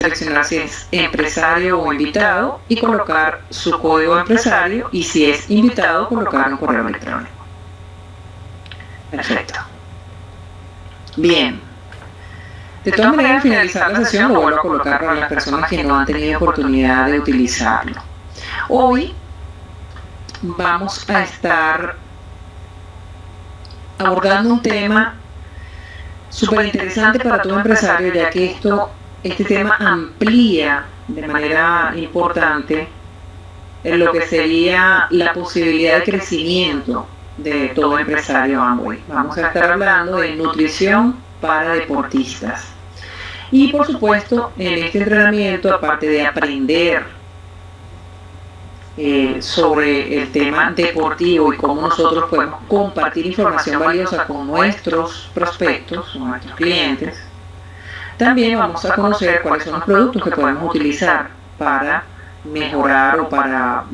seleccionar si es empresario o invitado y colocar su código de empresario, y si es invitado colocar un correo electrónico. Perfecto. Bien. De todas maneras, al finalizar la sesión lo vuelvo a colocar para las personas que no han tenido oportunidad de utilizarlo. Hoy vamos a estar abordando un tema súper interesante para todo empresario, ya que este tema amplía de manera importante en lo que sería la posibilidad de crecimiento de todo empresario Amway. Vamos a estar hablando de nutrición para deportistas. Y por supuesto, en este entrenamiento, aparte de aprender sobre el tema deportivo y cómo nosotros podemos compartir información valiosa con nuestros prospectos, con nuestros clientes, también vamos a conocer cuáles son los productos que podemos utilizar para mejorar o para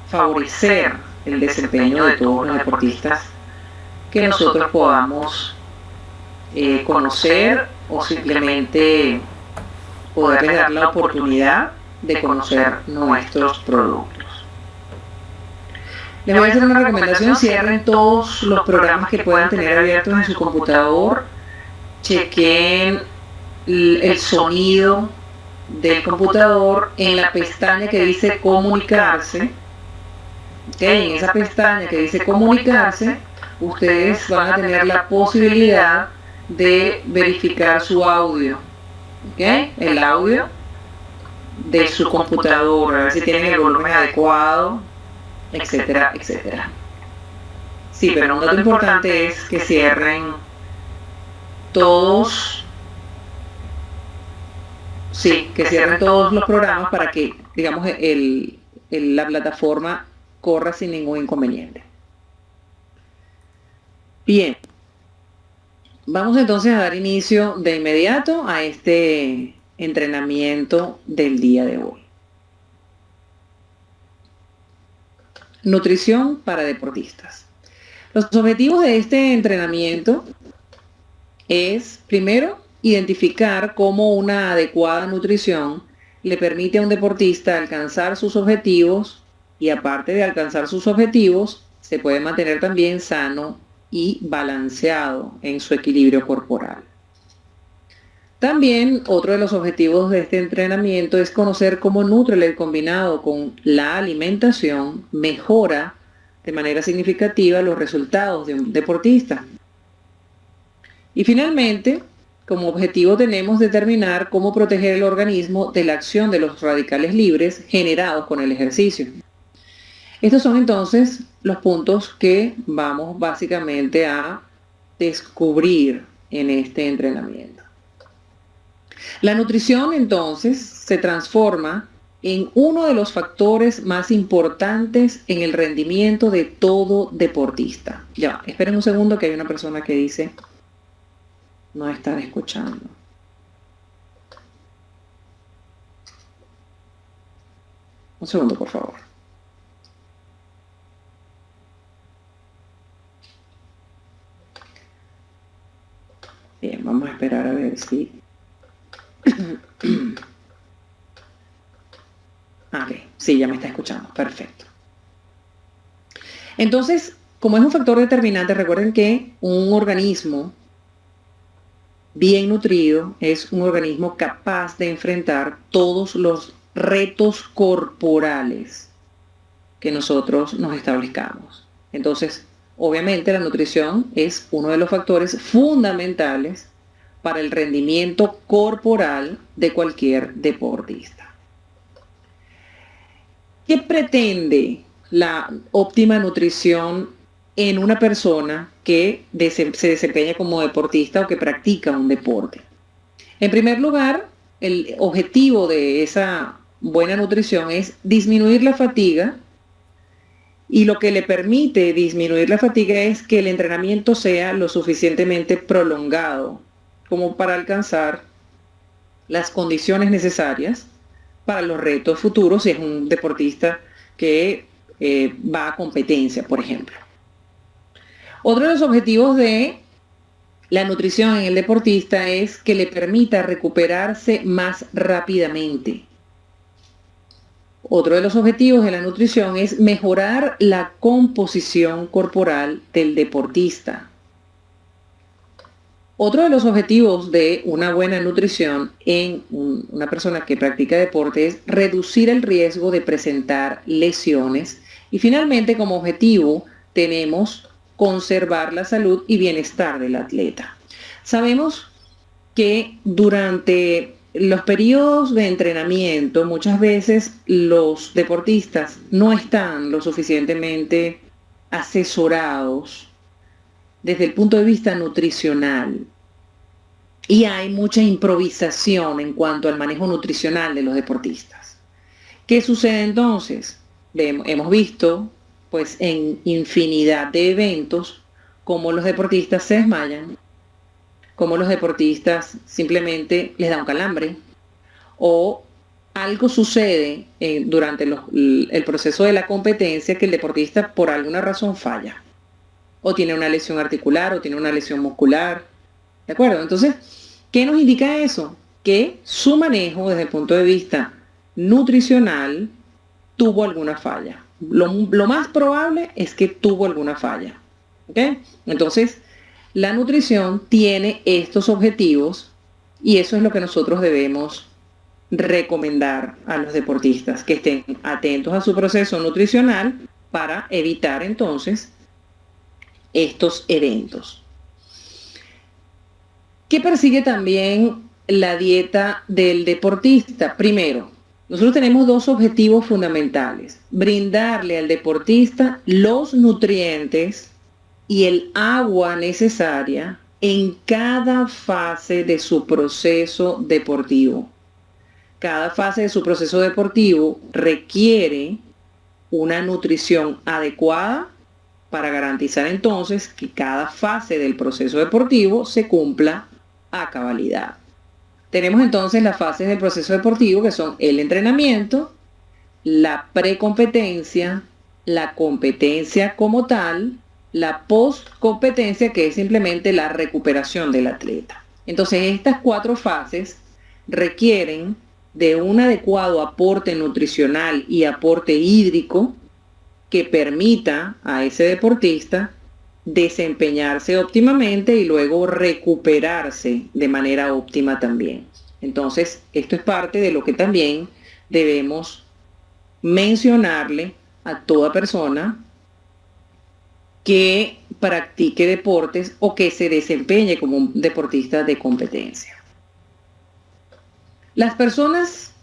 favorecer el desempeño de todos los deportistas que nosotros podamos conocer, o simplemente poderles dar la oportunidad de conocer nuestros productos. Les voy a hacer una recomendación: cierren todos los programas que puedan tener abiertos en su computador, chequen el sonido del computador en la pestaña que dice comunicarse. En esa pestaña que dice comunicarse, ustedes van a tener la posibilidad de verificar su audio, el audio de su computadora, a ver si tienen el volumen adecuado, etcétera, etcétera. Sí, pero un dato importante es que cierren todos, los programas para que, digamos, la plataforma corra sin ningún inconveniente. Bien, vamos entonces a dar inicio de inmediato a este entrenamiento del día de hoy. Nutrición para deportistas. Los objetivos de este entrenamiento es, primero, identificar cómo una adecuada nutrición le permite a un deportista alcanzar sus objetivos, y aparte de alcanzar sus objetivos, se puede mantener también sano y balanceado en su equilibrio corporal. También otro de los objetivos de este entrenamiento es conocer cómo Nutrilite combinado con la alimentación mejora de manera significativa los resultados de un deportista. Y finalmente, como objetivo tenemos determinar cómo proteger el organismo de la acción de los radicales libres generados con el ejercicio. Estos son entonces los puntos que vamos básicamente a descubrir en este entrenamiento. La nutrición entonces se transforma en uno de los factores más importantes en el rendimiento de todo deportista. Ya, esperen un segundo que hay una persona que dice no estar escuchando. Un segundo, por favor. Bien, vamos a esperar a ver si... Ok, sí, ya me está escuchando. Perfecto. Entonces, como es un factor determinante, recuerden que un organismo bien nutrido es un organismo capaz de enfrentar todos los retos corporales que nosotros nos establezcamos. Entonces, obviamente la nutrición es uno de los factores fundamentales para el rendimiento corporal de cualquier deportista. ¿Qué pretende la óptima nutrición en una persona que se desempeña como deportista o que practica un deporte? En primer lugar, el objetivo de esa buena nutrición es disminuir la fatiga, y lo que le permite disminuir la fatiga es que el entrenamiento sea lo suficientemente prolongado como para alcanzar las condiciones necesarias para los retos futuros si es un deportista que va a competencia, por ejemplo. Otro de los objetivos de La nutrición en el deportista es que le permita recuperarse más rápidamente. Otro de los objetivos de la nutrición es mejorar la composición corporal del deportista. Otro de los objetivos de una buena nutrición en una persona que practica deporte es reducir el riesgo de presentar lesiones. Y finalmente, como objetivo, tenemos conservar la salud y bienestar del atleta. Sabemos que durante los periodos de entrenamiento muchas veces los deportistas no están lo suficientemente asesorados desde el punto de vista nutricional y hay mucha improvisación en cuanto al manejo nutricional de los deportistas. ¿Qué sucede entonces? Hemos visto pues en infinidad de eventos cómo los deportistas se desmayan, cómo los deportistas simplemente les da un calambre o algo sucede durante el proceso de la competencia que el deportista por alguna razón falla o tiene una lesión articular o tiene una lesión muscular, ¿de acuerdo? Entonces, ¿qué nos indica eso? Que su manejo desde el punto de vista nutricional tuvo alguna falla. Lo más probable es que tuvo alguna falla, ¿ok? Entonces, la nutrición tiene estos objetivos y eso es lo que nosotros debemos recomendar a los deportistas, que estén atentos a su proceso nutricional para evitar entonces estos eventos. ¿Qué persigue también la dieta del deportista? Primero, nosotros tenemos dos objetivos fundamentales: brindarle al deportista los nutrientes y el agua necesaria en cada fase de su proceso deportivo. Cada fase de su proceso deportivo requiere una nutrición adecuada para garantizar entonces que cada fase del proceso deportivo se cumpla a cabalidad. Tenemos entonces las fases del proceso deportivo que son el entrenamiento, la precompetencia, la competencia como tal, la postcompetencia, que es simplemente la recuperación del atleta. Entonces estas cuatro fases requieren de un adecuado aporte nutricional y aporte hídrico que permita a ese deportista desempeñarse óptimamente y luego recuperarse de manera óptima también. Entonces, esto es parte de lo que también debemos mencionarle a toda persona que practique deportes o que se desempeñe como un deportista de competencia. Las personas,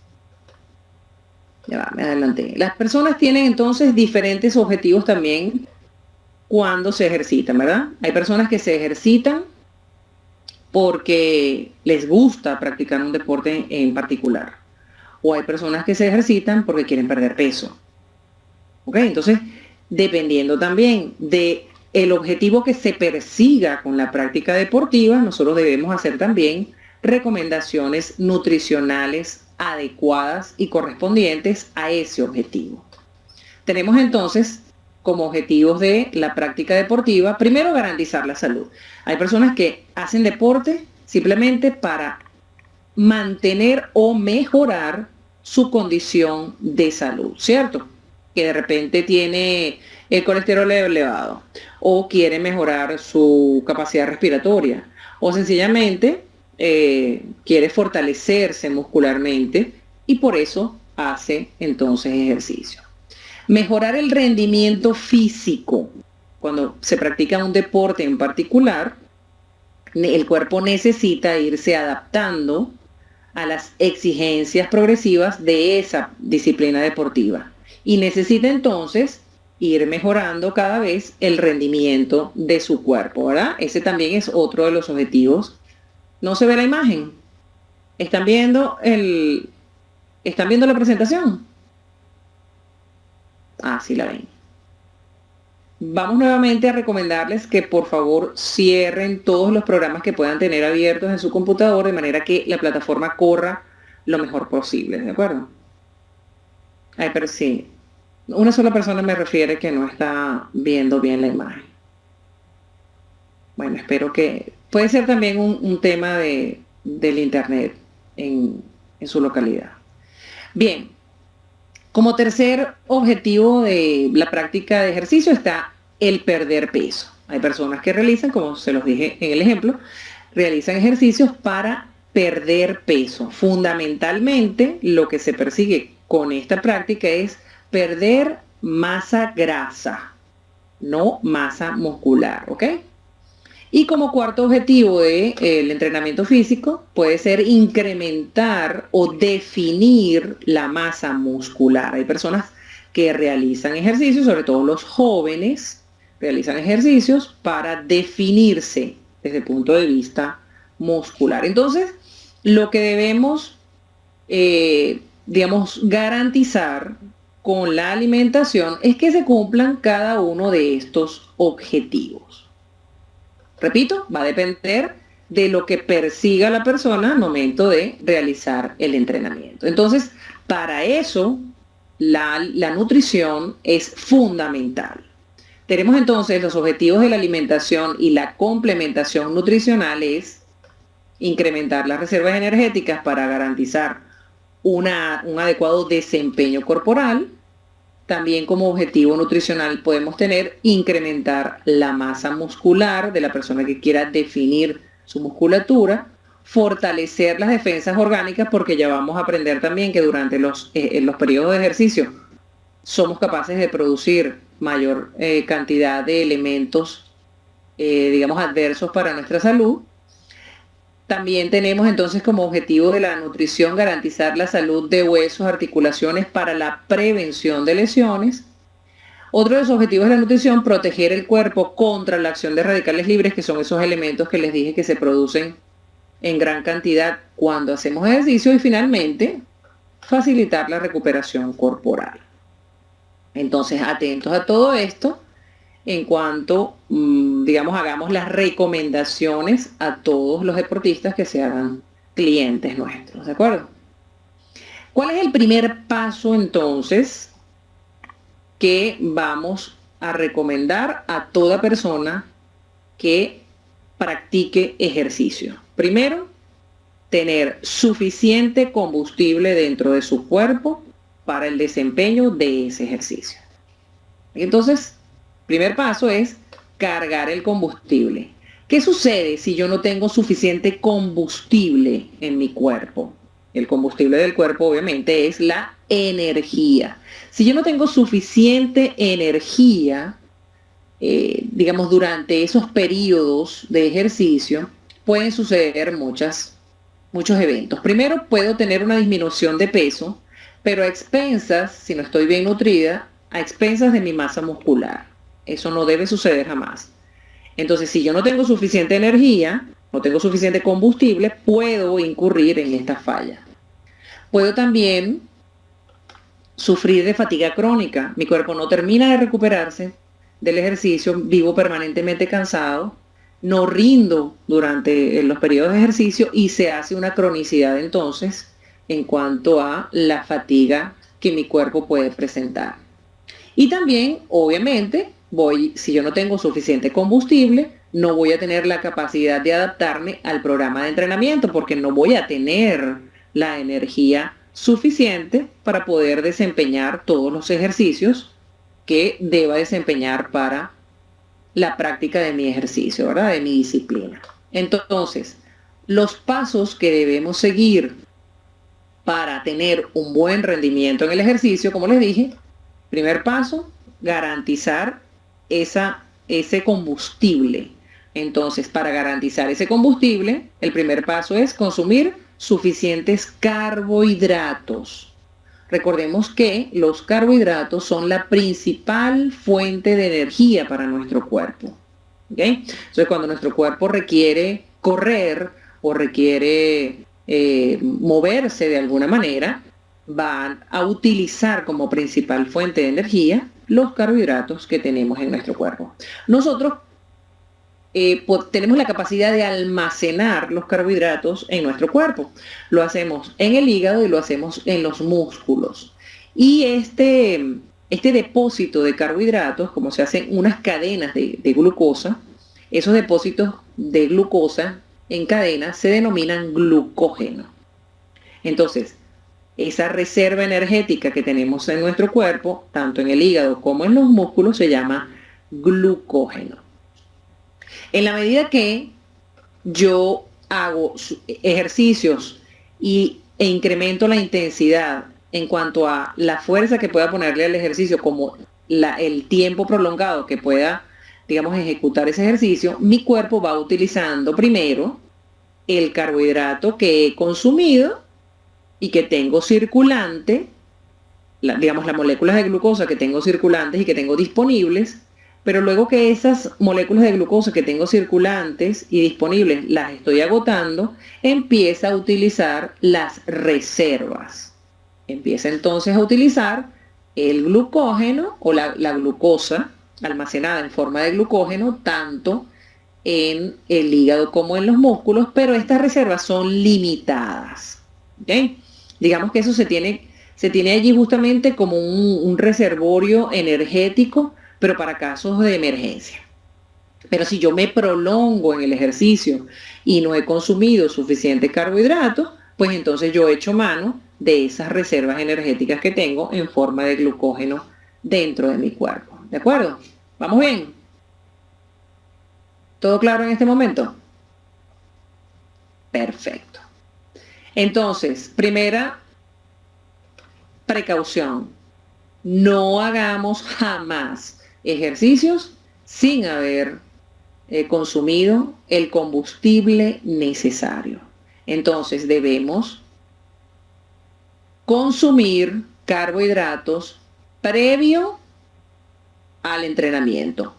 me adelanté, las personas tienen entonces diferentes objetivos también cuando se ejercitan, ¿verdad? Hay personas que se ejercitan porque les gusta practicar un deporte en particular. O hay personas que se ejercitan porque quieren perder peso. ¿Ok? Entonces, dependiendo también de el objetivo que se persiga con la práctica deportiva, nosotros debemos hacer también recomendaciones nutricionales adecuadas y correspondientes a ese objetivo. Tenemos entonces como objetivos de la práctica deportiva, primero garantizar la salud. Hay personas que hacen deporte simplemente para mantener o mejorar su condición de salud, ¿cierto? Que de repente tiene el colesterol elevado o quiere mejorar su capacidad respiratoria o sencillamente quiere fortalecerse muscularmente y por eso hace entonces ejercicio. Mejorar el rendimiento físico. Cuando se practica un deporte en particular, el cuerpo necesita irse adaptando a las exigencias progresivas de esa disciplina deportiva y necesita entonces ir mejorando cada vez el rendimiento de su cuerpo, ¿verdad? Ese también es otro de los objetivos. ¿No se ve la imagen? ¿Están viendo la presentación? Ah, sí la ven. Vamos nuevamente a recomendarles que por favor cierren todos los programas que puedan tener abiertos en su computador de manera que la plataforma corra lo mejor posible, ¿de acuerdo? Ay, pero sí, una sola persona me refiere que no está viendo bien la imagen. Bueno, espero que Puede ser también un tema del internet en su localidad. Bien, como tercer objetivo de la práctica de ejercicio está el perder peso. Hay personas que realizan, como se los dije en el ejemplo, realizan ejercicios para perder peso. Fundamentalmente, lo que se persigue con esta práctica es perder masa grasa, no masa muscular, ¿ok? Y como cuarto objetivo del entrenamiento físico puede ser incrementar o definir la masa muscular. Hay personas que realizan ejercicios, sobre todo los jóvenes, realizan ejercicios para definirse desde el punto de vista muscular. Entonces, lo que debemos, digamos, garantizar con la alimentación es que se cumplan cada uno de estos objetivos. Repito, va a depender de lo que persiga la persona al momento de realizar el entrenamiento. Entonces, para eso, la nutrición es fundamental. Tenemos entonces los objetivos de la alimentación y la complementación nutricional es incrementar las reservas energéticas para garantizar un adecuado desempeño corporal. También como objetivo nutricional podemos tener incrementar la masa muscular de la persona que quiera definir su musculatura, fortalecer las defensas orgánicas, porque ya vamos a aprender también que durante los periodos de ejercicio somos capaces de producir mayor cantidad de elementos, digamos, adversos para nuestra salud. También tenemos entonces como objetivo de la nutrición garantizar la salud de huesos, articulaciones para la prevención de lesiones. Otro de los objetivos de la nutrición, proteger el cuerpo contra la acción de radicales libres, que son esos elementos que les dije que se producen en gran cantidad cuando hacemos ejercicio. Y finalmente, facilitar la recuperación corporal. Entonces, atentos a todo esto en cuanto, digamos, hagamos las recomendaciones a todos los deportistas que se hagan clientes nuestros, ¿de acuerdo? ¿Cuál es el primer paso entonces que vamos a recomendar a toda persona que practique ejercicio? Primero, tener suficiente combustible dentro de su cuerpo para el desempeño de ese ejercicio. Entonces, primer paso es cargar el combustible. ¿Qué sucede si yo no tengo suficiente combustible en mi cuerpo? El combustible del cuerpo obviamente es la energía. Si yo no tengo suficiente energía, digamos, durante esos periodos de ejercicio, pueden suceder muchos eventos. Primero, puedo tener una disminución de peso, pero a expensas, si no estoy bien nutrida, a expensas de mi masa muscular. Eso no debe suceder jamás. Entonces, si yo no tengo suficiente energía, no tengo suficiente combustible, puedo incurrir en esta falla. Puedo también sufrir de fatiga crónica. Mi cuerpo no termina de recuperarse del ejercicio, vivo permanentemente cansado, no rindo durante los periodos de ejercicio y se hace una cronicidad entonces en cuanto a la fatiga que mi cuerpo puede presentar. Y también, obviamente, si yo no tengo suficiente combustible, no voy a tener la capacidad de adaptarme al programa de entrenamiento, porque no voy a tener la energía suficiente para poder desempeñar todos los ejercicios que deba desempeñar para la práctica de mi ejercicio, ¿verdad? De mi disciplina. Entonces, los pasos que debemos seguir para tener un buen rendimiento en el ejercicio, como les dije, primer paso, garantizar ese combustible. Entonces, para garantizar ese combustible, el primer paso es consumir suficientes carbohidratos. Recordemos que los carbohidratos son la principal fuente de energía para nuestro cuerpo. ¿Okay? Entonces, cuando nuestro cuerpo requiere correr o requiere moverse de alguna manera, van a utilizar como principal fuente de energía los carbohidratos que tenemos en nuestro cuerpo. Nosotros tenemos la capacidad de almacenar los carbohidratos en nuestro cuerpo. Lo hacemos en el hígado y lo hacemos en los músculos. Y este depósito de carbohidratos, como se hacen unas cadenas de glucosa, esos depósitos de glucosa en cadena se denominan glucógeno. Entonces, esa reserva energética que tenemos en nuestro cuerpo, tanto en el hígado como en los músculos, se llama glucógeno. En la medida que yo hago ejercicios e incremento la intensidad en cuanto a la fuerza que pueda ponerle al ejercicio, como el tiempo prolongado que pueda, digamos, ejecutar ese ejercicio, mi cuerpo va utilizando primero el carbohidrato que he consumido y que tengo circulante, digamos, las moléculas de glucosa que tengo circulantes y que tengo disponibles, pero luego que esas moléculas de glucosa que tengo circulantes y disponibles las estoy agotando, empieza a utilizar las reservas. Empieza entonces a utilizar el glucógeno o la glucosa almacenada en forma de glucógeno, tanto en el hígado como en los músculos, pero estas reservas son limitadas. ¿Okay? Digamos que eso se tiene allí justamente como un reservorio energético, pero para casos de emergencia. Pero si yo me prolongo en el ejercicio y no he consumido suficiente carbohidrato, pues entonces yo echo mano de esas reservas energéticas que tengo en forma de glucógeno dentro de mi cuerpo. ¿De acuerdo? ¿Vamos bien? ¿Todo claro en este momento? Perfecto. Entonces, primera precaución. No hagamos jamás ejercicios sin haber consumido el combustible necesario. Entonces debemos consumir carbohidratos previo al entrenamiento.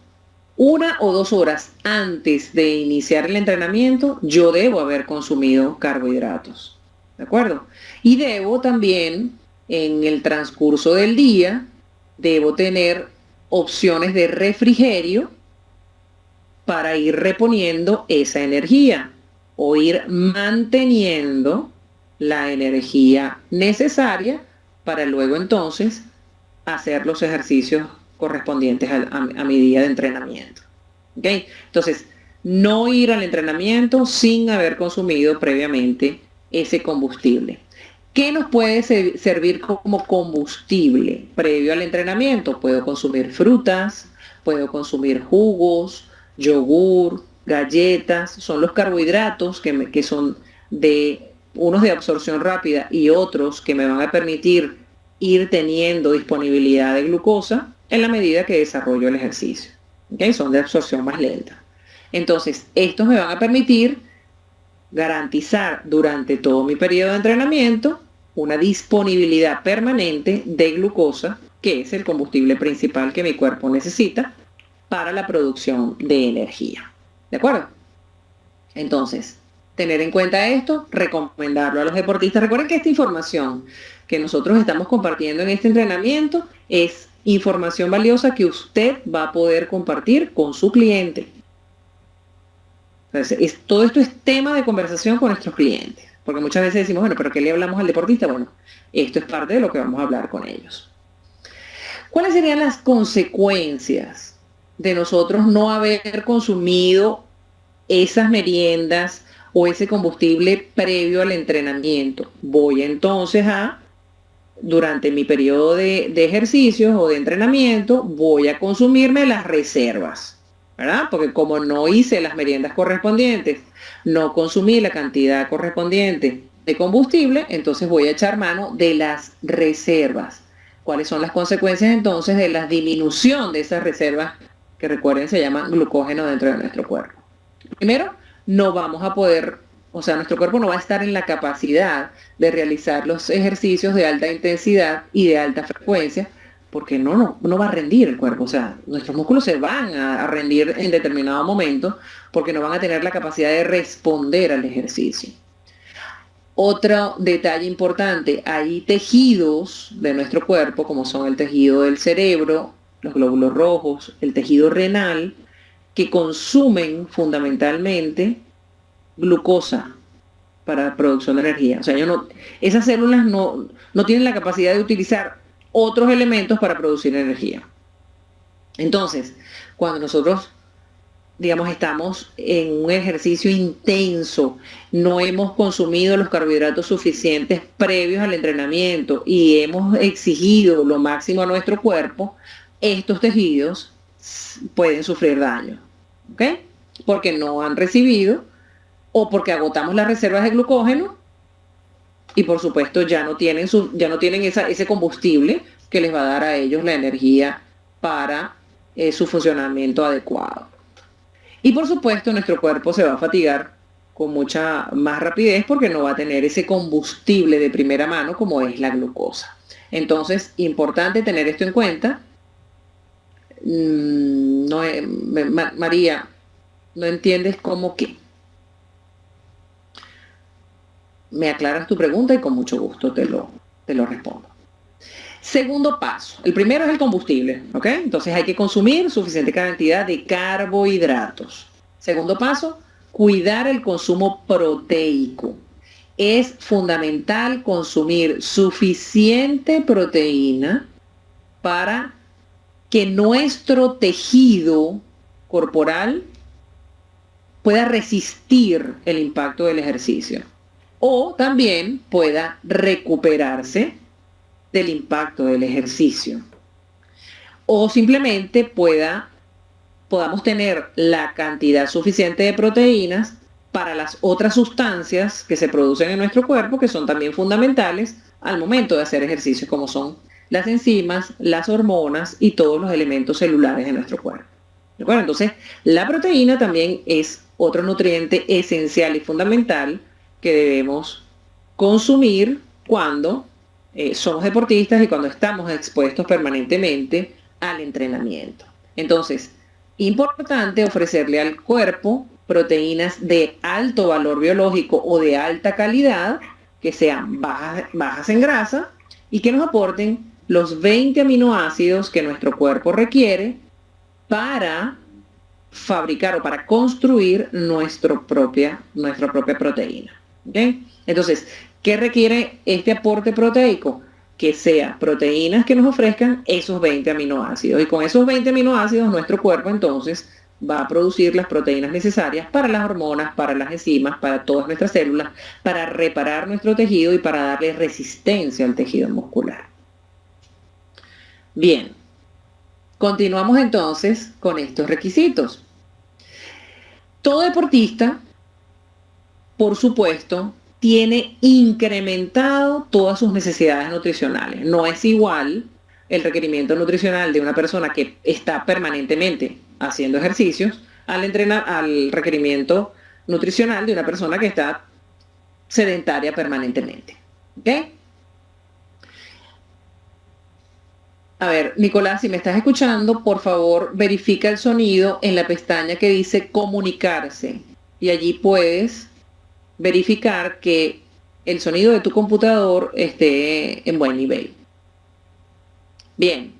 1 o 2 horas antes de iniciar el entrenamiento, yo debo haber consumido carbohidratos. ¿De acuerdo? Y debo también, en el transcurso del día, debo tener opciones de refrigerio para ir reponiendo esa energía o ir manteniendo la energía necesaria para luego entonces hacer los ejercicios correspondientes a mi día de entrenamiento. ¿Okay? Entonces, no ir al entrenamiento sin haber consumido previamente ese combustible. ¿Qué nos puede servir como combustible previo al entrenamiento? Puedo consumir frutas, puedo consumir jugos, yogur, galletas, son los carbohidratos que son unos de absorción rápida y otros que me van a permitir ir teniendo disponibilidad de glucosa en la medida que desarrollo el ejercicio. ¿Okay? Son de absorción más lenta. Entonces, estos me van a permitir garantizar durante todo mi periodo de entrenamiento una disponibilidad permanente de glucosa, que es el combustible principal que mi cuerpo necesita para la producción de energía. ¿De acuerdo? Entonces, tener en cuenta esto, recomendarlo a los deportistas. Recuerden que esta información que nosotros estamos compartiendo en este entrenamiento es información valiosa que usted va a poder compartir con su cliente. Entonces, todo esto es tema de conversación con nuestros clientes, porque muchas veces decimos, bueno, ¿pero qué le hablamos al deportista? Bueno, esto es parte de lo que vamos a hablar con ellos. ¿Cuáles serían las consecuencias de nosotros no haber consumido esas meriendas o ese combustible previo al entrenamiento? Voy entonces durante mi periodo de ejercicios o de entrenamiento, voy a consumirme las reservas, ¿verdad? Porque como no hice las meriendas correspondientes, no consumí la cantidad correspondiente de combustible, entonces voy a echar mano de las reservas. ¿Cuáles son las consecuencias entonces de la disminución de esas reservas que, recuerden, se llaman glucógeno dentro de nuestro cuerpo? Primero, no vamos a poder, o sea, nuestro cuerpo no va a estar en la capacidad de realizar los ejercicios de alta intensidad y de alta frecuencia, porque no va a rendir el cuerpo. O sea, nuestros músculos se van a rendir en determinado momento porque no van a tener la capacidad de responder al ejercicio. Otro detalle importante, hay tejidos de nuestro cuerpo, como son el tejido del cerebro, los glóbulos rojos, el tejido renal, que consumen fundamentalmente glucosa para la producción de energía. O sea, esas células no tienen la capacidad de utilizar otros elementos para producir energía. Entonces, cuando nosotros digamos, estamos en un ejercicio intenso, no hemos consumido los carbohidratos suficientes previos al entrenamiento y hemos exigido lo máximo a nuestro cuerpo, estos tejidos pueden sufrir daño, ¿ok? Porque no han recibido o porque agotamos las reservas de glucógeno y por supuesto ya no tienen, ese combustible que les va a dar a ellos la energía para su funcionamiento adecuado. Y por supuesto nuestro cuerpo se va a fatigar con mucha más rapidez porque no va a tener ese combustible de primera mano como es la glucosa. Entonces, importante tener esto en cuenta. María, ¿no entiendes cómo qué? Me aclaras tu pregunta y con mucho gusto te lo respondo. Segundo paso, el primero es el combustible, ¿ok? Entonces hay que consumir suficiente cantidad de carbohidratos. Segundo paso, cuidar el consumo proteico. Es fundamental consumir suficiente proteína para que nuestro tejido corporal pueda resistir el impacto del ejercicio o también pueda recuperarse del impacto del ejercicio o simplemente podamos tener la cantidad suficiente de proteínas para las otras sustancias que se producen en nuestro cuerpo que son también fundamentales al momento de hacer ejercicio, como son las enzimas, las hormonas y todos los elementos celulares de nuestro cuerpo. ¿De acuerdo? Entonces, la proteína también es otro nutriente esencial y fundamental que debemos consumir cuando somos deportistas y cuando estamos expuestos permanentemente al entrenamiento. Entonces, importante ofrecerle al cuerpo proteínas de alto valor biológico o de alta calidad, que sean bajas en grasa y que nos aporten los 20 aminoácidos que nuestro cuerpo requiere para fabricar o para construir nuestra propia proteína. ¿Okay? Entonces, ¿qué requiere este aporte proteico? Que sea proteínas que nos ofrezcan esos 20 aminoácidos. Y con esos 20 aminoácidos nuestro cuerpo entonces va a producir las proteínas necesarias para las hormonas, para las enzimas, para todas nuestras células, para reparar nuestro tejido y para darle resistencia al tejido muscular. Bien, continuamos entonces con estos requisitos. Todo deportista, por supuesto, tiene incrementado todas sus necesidades nutricionales. No es igual el requerimiento nutricional de una persona que está permanentemente haciendo ejercicios al requerimiento nutricional de una persona que está sedentaria permanentemente. ¿Ok? A ver, Nicolás, si me estás escuchando, por favor, verifica el sonido en la pestaña que dice comunicarse. Y allí puedes verificar que el sonido de tu computador esté en buen nivel. Bien.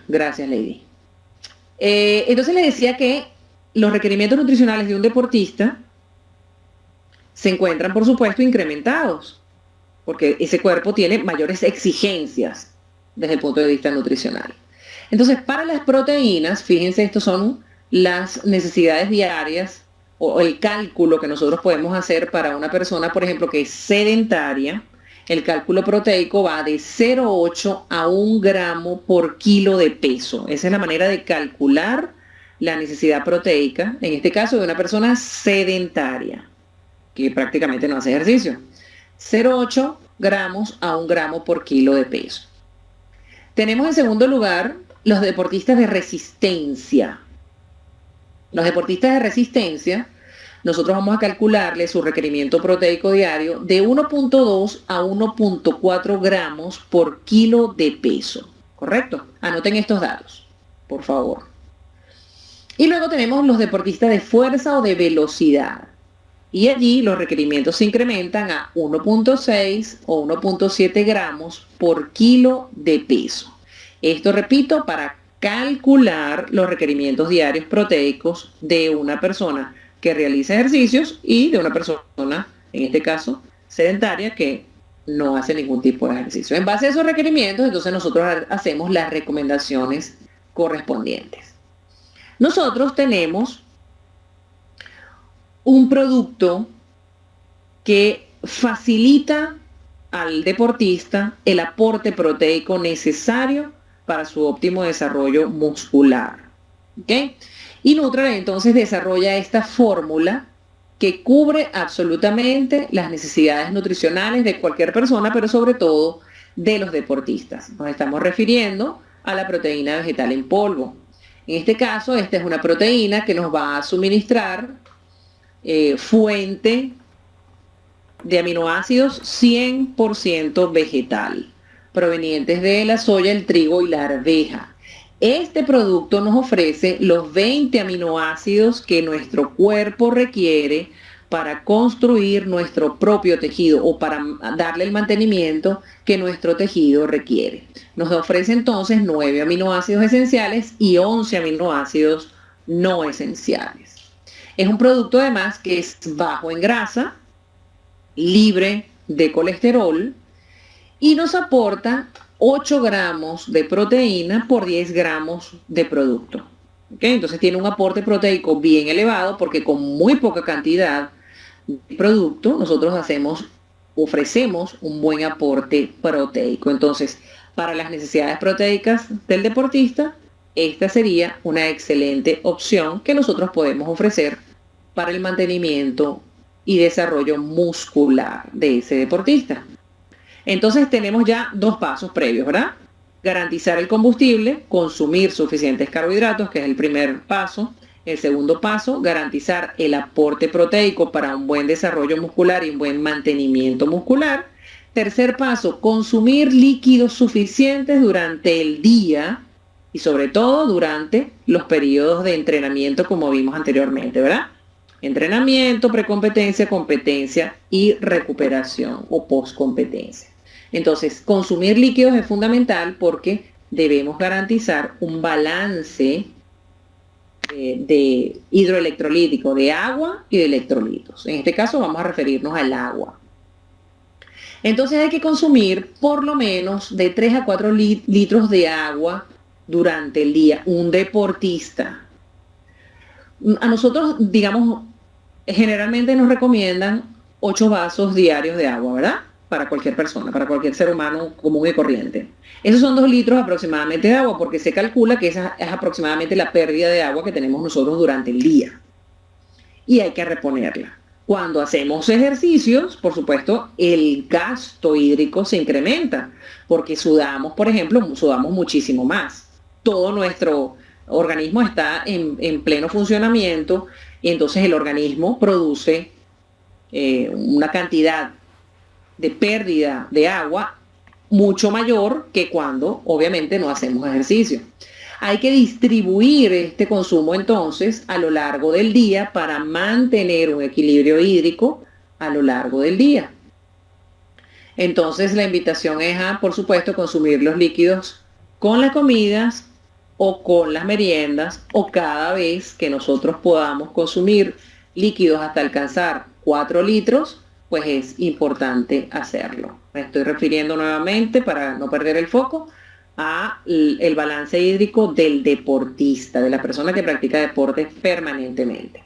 Gracias, Lady. Entonces le decía que los requerimientos nutricionales de un deportista se encuentran, por supuesto, incrementados, porque ese cuerpo tiene mayores exigencias desde el punto de vista nutricional. Entonces, para las proteínas, fíjense, estos son las necesidades diarias o el cálculo que nosotros podemos hacer para una persona, por ejemplo, que es sedentaria. El cálculo proteico va de 0,8 a 1 gramo por kilo de peso. Esa es la manera de calcular la necesidad proteica, en este caso de una persona sedentaria, que prácticamente no hace ejercicio. 0,8 gramos a 1 gramo por kilo de peso. Tenemos en segundo lugar los deportistas de resistencia. Los deportistas de resistencia, nosotros vamos a calcularle su requerimiento proteico diario de 1,2 a 1,4 gramos por kilo de peso. ¿Correcto? Anoten estos datos, por favor. Y luego tenemos los deportistas de fuerza o de velocidad. Y allí los requerimientos se incrementan a 1,6 o 1,7 gramos por kilo de peso. Esto, repito, para calcular los requerimientos diarios proteicos de una persona que realiza ejercicios y de una persona, en este caso, sedentaria, que no hace ningún tipo de ejercicio. En base a esos requerimientos, entonces nosotros hacemos las recomendaciones correspondientes. Nosotros tenemos un producto que facilita al deportista el aporte proteico necesario para su óptimo desarrollo muscular. ¿Okay? Y Nutraled entonces desarrolla esta fórmula que cubre absolutamente las necesidades nutricionales de cualquier persona, pero sobre todo de los deportistas. Nos estamos refiriendo a la proteína vegetal en polvo. En este caso, esta es una proteína que nos va a suministrar fuente de aminoácidos 100% vegetal, provenientes de la soya, el trigo y la arveja. Este producto nos ofrece los 20 aminoácidos que nuestro cuerpo requiere para construir nuestro propio tejido o para darle el mantenimiento que nuestro tejido requiere. Nos ofrece entonces 9 aminoácidos esenciales y 11 aminoácidos no esenciales. Es un producto además que es bajo en grasa, libre de colesterol y nos aporta 8 gramos de proteína por 10 gramos de producto. ¿Okay? Entonces tiene un aporte proteico bien elevado porque con muy poca cantidad de producto nosotros ofrecemos un buen aporte proteico. Entonces, para las necesidades proteicas del deportista, esta sería una excelente opción que nosotros podemos ofrecer para el mantenimiento y desarrollo muscular de ese deportista. Entonces tenemos ya 2 pasos previos, ¿verdad? Garantizar el combustible, consumir suficientes carbohidratos, que es el primer paso. El segundo paso, garantizar el aporte proteico para un buen desarrollo muscular y un buen mantenimiento muscular. Tercer paso, consumir líquidos suficientes durante el día y sobre todo durante los periodos de entrenamiento como vimos anteriormente, ¿verdad? Entrenamiento, precompetencia, competencia y recuperación o postcompetencia. Entonces, consumir líquidos es fundamental porque debemos garantizar un balance de hidroelectrolítico, de agua y de electrolitos. En este caso vamos a referirnos al agua. Entonces hay que consumir por lo menos de 3 a 4 litros de agua durante el día. Un deportista. A nosotros, digamos, generalmente nos recomiendan 8 vasos diarios de agua, ¿verdad? Para cualquier persona, para cualquier ser humano común y corriente. Esos son 2 litros aproximadamente de agua, porque se calcula que esa es aproximadamente la pérdida de agua que tenemos nosotros durante el día. Y hay que reponerla. Cuando hacemos ejercicios, por supuesto, el gasto hídrico se incrementa, porque sudamos, por ejemplo, sudamos muchísimo más. Todo nuestro organismo está en pleno funcionamiento y entonces el organismo produce una cantidad de pérdida de agua mucho mayor que cuando obviamente no hacemos ejercicio. Hay que distribuir este consumo entonces a lo largo del día para mantener un equilibrio hídrico a lo largo del día. Entonces la invitación es a, por supuesto, consumir los líquidos con las comidas o con las meriendas o cada vez que nosotros podamos consumir líquidos hasta alcanzar 4 litros, pues es importante hacerlo. Me estoy refiriendo nuevamente, para no perder el foco, a el balance hídrico del deportista, de la persona que practica deporte permanentemente.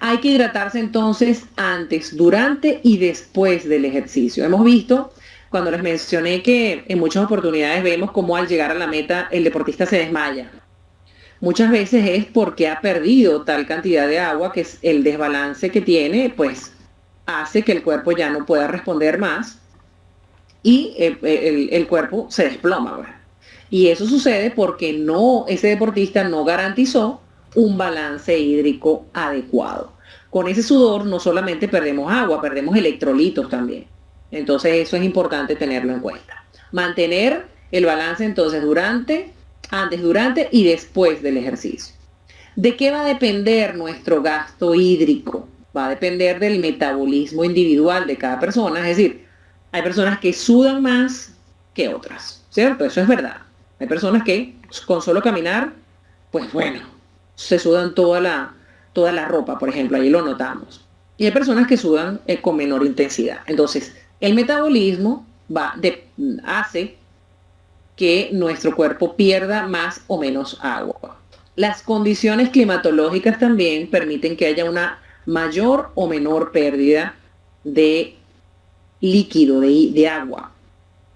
Hay que hidratarse entonces antes, durante y después del ejercicio. Hemos visto, cuando les mencioné que en muchas oportunidades vemos cómo al llegar a la meta el deportista se desmaya. Muchas veces es porque ha perdido tal cantidad de agua que es el desbalance que tiene, pues hace que el cuerpo ya no pueda responder más y el cuerpo se desploma, ¿verdad? Y eso sucede porque ese deportista no garantizó un balance hídrico adecuado. Con ese sudor no solamente perdemos agua, perdemos electrolitos también. Entonces eso es importante tenerlo en cuenta. Mantener el balance entonces antes, durante y después del ejercicio. ¿De qué va a depender nuestro gasto hídrico? Va a depender del metabolismo individual de cada persona, es decir, hay personas que sudan más que otras, ¿cierto? Eso es verdad. Hay personas que con solo caminar, pues bueno, se sudan toda la ropa, por ejemplo, ahí lo notamos. Y hay personas que sudan con menor intensidad. Entonces, el metabolismo hace que nuestro cuerpo pierda más o menos agua. Las condiciones climatológicas también permiten que haya una mayor o menor pérdida de líquido, de agua.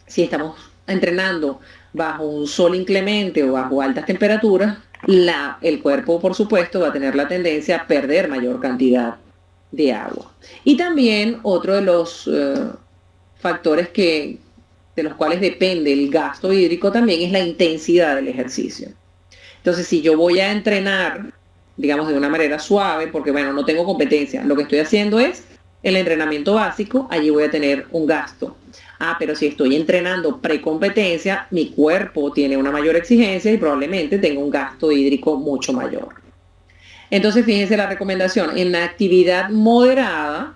Si estamos entrenando bajo un sol inclemente o bajo altas temperaturas, el cuerpo, por supuesto, va a tener la tendencia a perder mayor cantidad de agua. Y también otro de los factores de los cuales depende el gasto hídrico también es la intensidad del ejercicio. Entonces, si yo voy a entrenar, digamos, de una manera suave, porque bueno, no tengo competencia, lo que estoy haciendo es el entrenamiento básico, allí voy a tener un gasto. Pero si estoy entrenando precompetencia, mi cuerpo tiene una mayor exigencia y probablemente tenga un gasto hídrico mucho mayor. Entonces, fíjense la recomendación. En la actividad moderada,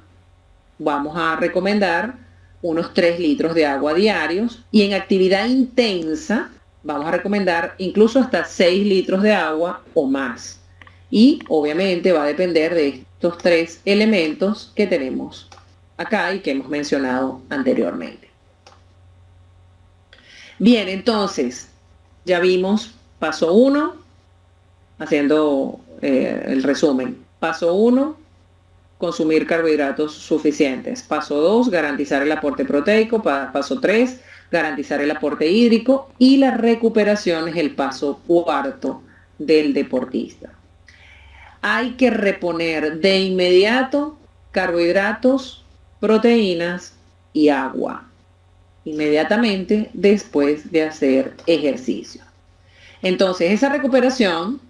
vamos a recomendar unos 3 litros de agua diarios, y en actividad intensa vamos a recomendar incluso hasta 6 litros de agua o más. Y obviamente va a depender de estos 3 elementos que tenemos acá y que hemos mencionado anteriormente. Bien, entonces, ya vimos paso 1, haciendo el resumen. Paso 1, consumir carbohidratos suficientes. Paso 2, garantizar el aporte proteico. Paso 3, garantizar el aporte hídrico. Y la recuperación es el paso 4 del deportista. Hay que reponer de inmediato carbohidratos, proteínas y agua, inmediatamente después de hacer ejercicio. Entonces, esa recuperación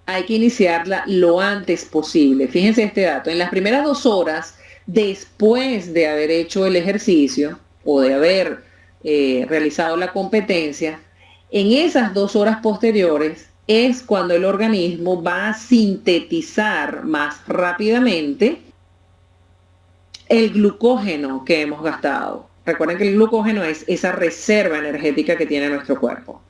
hay que iniciarla lo antes posible. Fíjense este dato: en las primeras 2 horas después de haber hecho el ejercicio o de haber realizado la competencia, en esas 2 horas posteriores es cuando el organismo va a sintetizar más rápidamente el glucógeno que hemos gastado. Recuerden que el glucógeno es esa reserva energética que tiene nuestro cuerpo.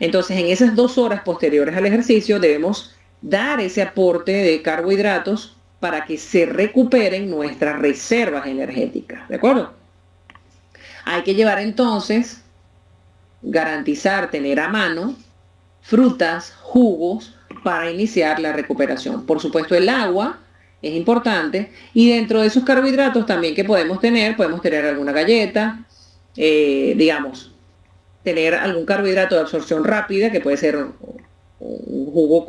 Entonces, en esas 2 horas posteriores al ejercicio debemos dar ese aporte de carbohidratos para que se recuperen nuestras reservas energéticas. ¿De acuerdo? Hay que llevar entonces, garantizar tener a mano frutas, jugos para iniciar la recuperación. Por supuesto, el agua es importante, y dentro de esos carbohidratos también que podemos tener alguna galleta, digamos, tener algún carbohidrato de absorción rápida, que puede ser un jugo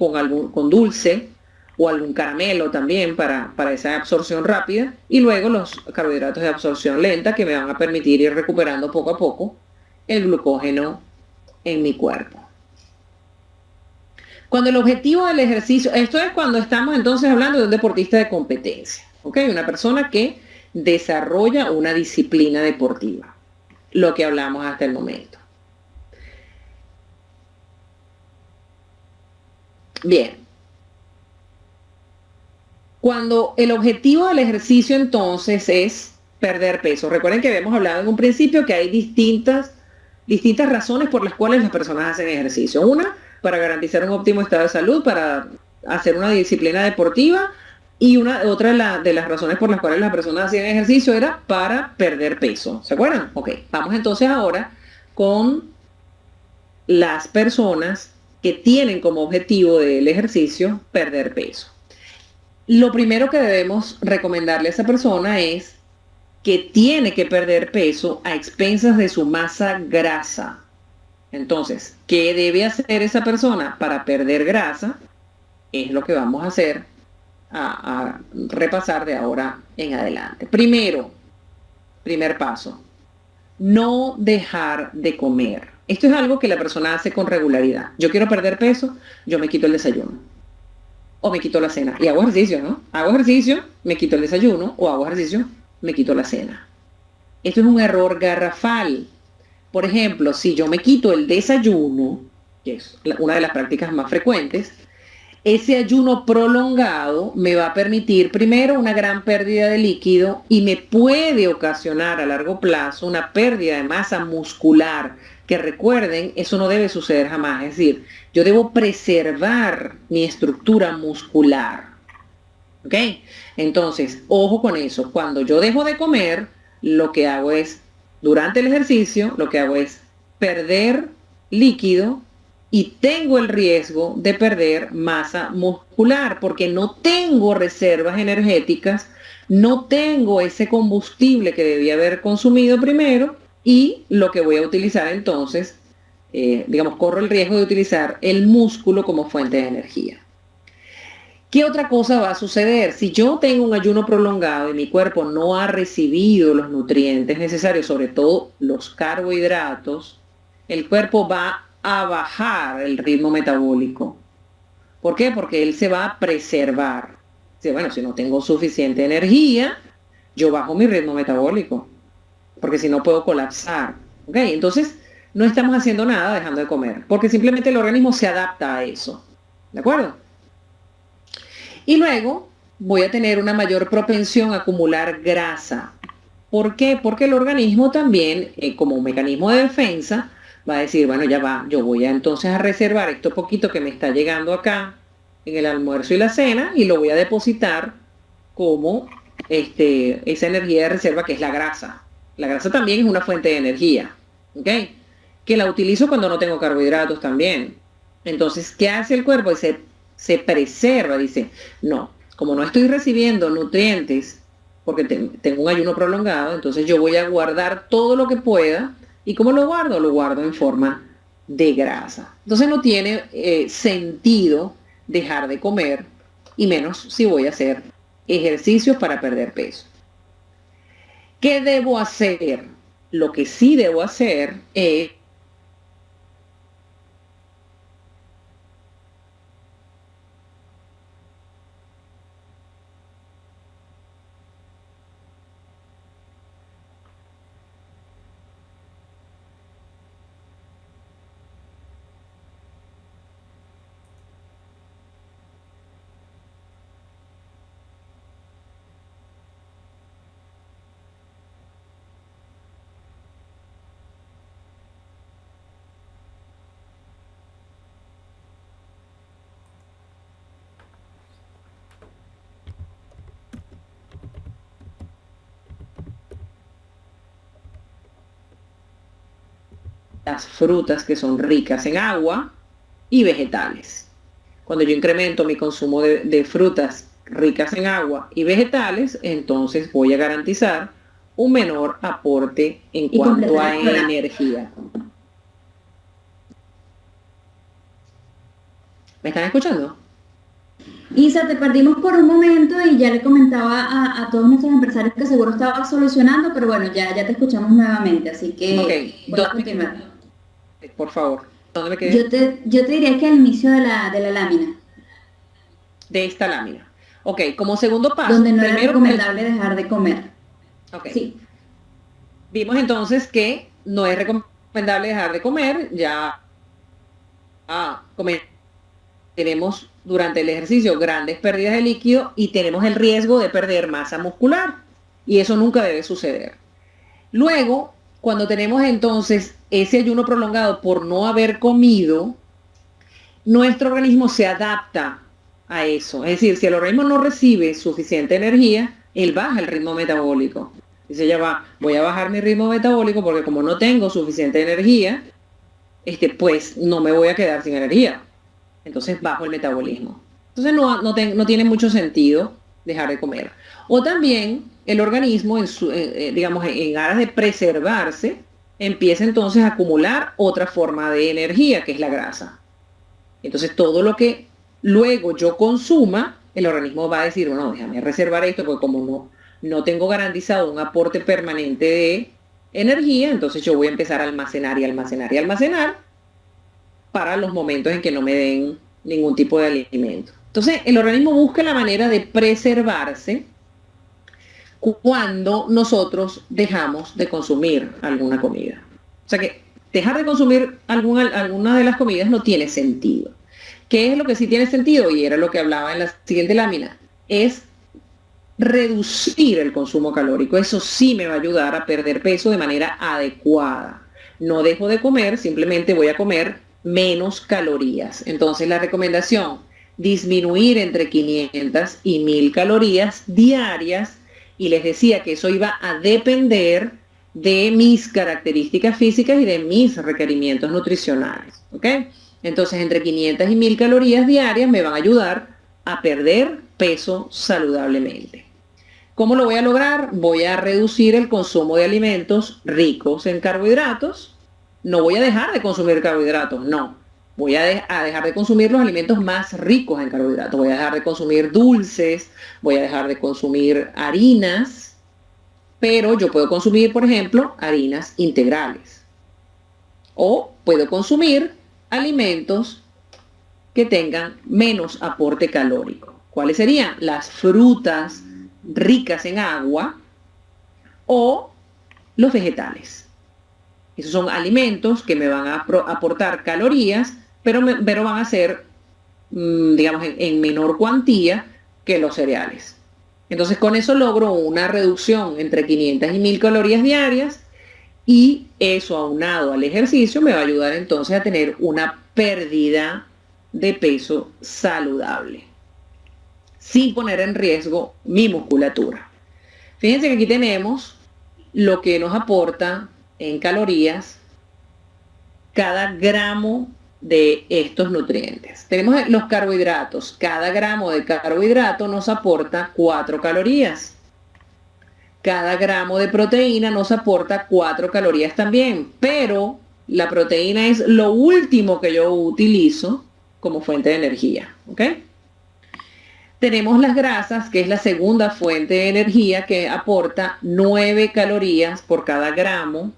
con dulce o algún caramelo también para esa absorción rápida, y luego los carbohidratos de absorción lenta que me van a permitir ir recuperando poco a poco el glucógeno en mi cuerpo. Cuando el objetivo del ejercicio, esto es cuando estamos entonces hablando de un deportista de competencia, ¿ok? Una persona que desarrolla una disciplina deportiva, lo que hablamos hasta el momento. Bien. Cuando el objetivo del ejercicio entonces es perder peso. Recuerden que habíamos hablado en un principio que hay distintas razones por las cuales las personas hacen ejercicio. Una, para garantizar un óptimo estado de salud, para hacer una disciplina deportiva, y otra de las razones por las cuales las personas hacían ejercicio era para perder peso. ¿Se acuerdan? Ok, vamos entonces ahora con las personas que tienen como objetivo del ejercicio perder peso. Lo primero que debemos recomendarle a esa persona es que tiene que perder peso a expensas de su masa grasa. Entonces, ¿qué debe hacer esa persona para perder grasa? Es lo que vamos a hacer, a repasar de ahora en adelante. Primer paso, no dejar de comer. Esto es algo que la persona hace con regularidad. Yo quiero perder peso, yo me quito el desayuno. O me quito la cena. Y hago ejercicio, ¿no? Hago ejercicio, me quito el desayuno, o hago ejercicio, me quito la cena. Esto es un error garrafal. Por ejemplo, si yo me quito el desayuno, que es una de las prácticas más frecuentes, ese ayuno prolongado me va a permitir primero una gran pérdida de líquido y me puede ocasionar a largo plazo una pérdida de masa muscular, que recuerden, eso no debe suceder jamás. Es decir, yo debo preservar mi estructura muscular. ¿Ok? Entonces, ojo con eso. Cuando yo dejo de comer, lo que hago es, durante el ejercicio, lo que hago es perder líquido y tengo el riesgo de perder masa muscular porque no tengo reservas energéticas, no tengo ese combustible que debía haber consumido primero y lo que voy a utilizar entonces, digamos, corro el riesgo de utilizar el músculo como fuente de energía. ¿Qué otra cosa va a suceder? Si yo tengo un ayuno prolongado y mi cuerpo no ha recibido los nutrientes necesarios, sobre todo los carbohidratos, el cuerpo va a bajar el ritmo metabólico. ¿Por qué? Porque él se va a preservar. Dice, bueno, si no tengo suficiente energía, yo bajo mi ritmo metabólico, porque si no puedo colapsar. ¿Ok? Entonces, no estamos haciendo nada dejando de comer, porque simplemente el organismo se adapta a eso. ¿De acuerdo? Y luego voy a tener una mayor propensión a acumular grasa. ¿Por qué? Porque el organismo también, como un mecanismo de defensa, va a decir, bueno, ya va, yo voy a entonces a reservar esto poquito que me está llegando acá en el almuerzo y la cena y lo voy a depositar como esa energía de reserva que es la grasa. La grasa también es una fuente de energía, ¿ok? Que la utilizo cuando no tengo carbohidratos también. Entonces, ¿qué hace el cuerpo? Se preserva, dice, no, como no estoy recibiendo nutrientes porque tengo un ayuno prolongado, entonces yo voy a guardar todo lo que pueda. ¿Y cómo lo guardo? Lo guardo en forma de grasa. Entonces no tiene sentido dejar de comer, y menos si voy a hacer ejercicios para perder peso. ¿Qué debo hacer? Lo que sí debo hacer es las frutas que son ricas en agua y vegetales. Cuando yo incremento mi consumo de frutas ricas en agua y vegetales, entonces voy a garantizar un menor aporte en cuanto a energía. ¿Me están escuchando? Isa, te perdimos por un momento y ya le comentaba a todos nuestros empresarios que seguro estaba solucionando, pero bueno, ya te escuchamos nuevamente, así que puedes continuar. Por favor, ¿dónde me quedé? Yo te diría que al inicio de la lámina. De esta lámina. Ok, como segundo paso. Donde no era recomendable dejar de comer. Ok. Sí. Vimos entonces que no es recomendable dejar de comer, ya tenemos durante el ejercicio grandes pérdidas de líquido y tenemos el riesgo de perder masa muscular. Y eso nunca debe suceder. Luego, cuando tenemos entonces ese ayuno prolongado por no haber comido, nuestro organismo se adapta a eso. Es decir, si el organismo no recibe suficiente energía, él baja el ritmo metabólico. Dice, ya va, voy a bajar mi ritmo metabólico porque como no tengo suficiente energía, pues no me voy a quedar sin energía. Entonces bajo el metabolismo. Entonces no tiene mucho sentido dejar de comer. O también el organismo, digamos, en aras de preservarse, empieza entonces a acumular otra forma de energía, que es la grasa. Entonces todo lo que luego yo consuma, el organismo va a decir, bueno, déjame reservar esto, porque como no tengo garantizado un aporte permanente de energía, entonces yo voy a empezar a almacenar y almacenar y almacenar para los momentos en que no me den ningún tipo de alimento. Entonces el organismo busca la manera de preservarse cuando nosotros dejamos de consumir alguna comida. O sea que dejar de consumir alguna de las comidas no tiene sentido. ¿Qué es lo que sí tiene sentido? Y era lo que hablaba en la siguiente lámina. Es reducir el consumo calórico. Eso sí me va a ayudar a perder peso de manera adecuada. No dejo de comer, simplemente voy a comer menos calorías. Entonces la recomendación, disminuir entre 500 y 1000 calorías diarias, y les decía que eso iba a depender de mis características físicas y de mis requerimientos nutricionales, ¿ok? Entonces, entre 500 y 1000 calorías diarias me van a ayudar a perder peso saludablemente. ¿Cómo lo voy a lograr? Voy a reducir el consumo de alimentos ricos en carbohidratos. No voy a dejar de consumir carbohidratos, no. Voy a dejar de consumir los alimentos más ricos en carbohidratos. Voy a dejar de consumir dulces, voy a dejar de consumir harinas, pero yo puedo consumir, por ejemplo, harinas integrales. O puedo consumir alimentos que tengan menos aporte calórico. ¿Cuáles serían? Las frutas ricas en agua o los vegetales. Esos son alimentos que me van a aportar calorías, pero van a ser, digamos, en menor cuantía que los cereales. Entonces, con eso logro una reducción entre 500 y 1000 calorías diarias, y eso, aunado al ejercicio, me va a ayudar entonces a tener una pérdida de peso saludable, sin poner en riesgo mi musculatura. Fíjense que aquí tenemos lo que nos aporta en calorías cada gramo de estos nutrientes. Tenemos los carbohidratos. Cada gramo de carbohidrato nos aporta 4 calorías. Cada gramo de proteína nos aporta 4 calorías también, pero la proteína es lo último que yo utilizo como fuente de energía, ¿ok? Tenemos las grasas, que es la segunda fuente de energía, que aporta 9 calorías por cada gramo.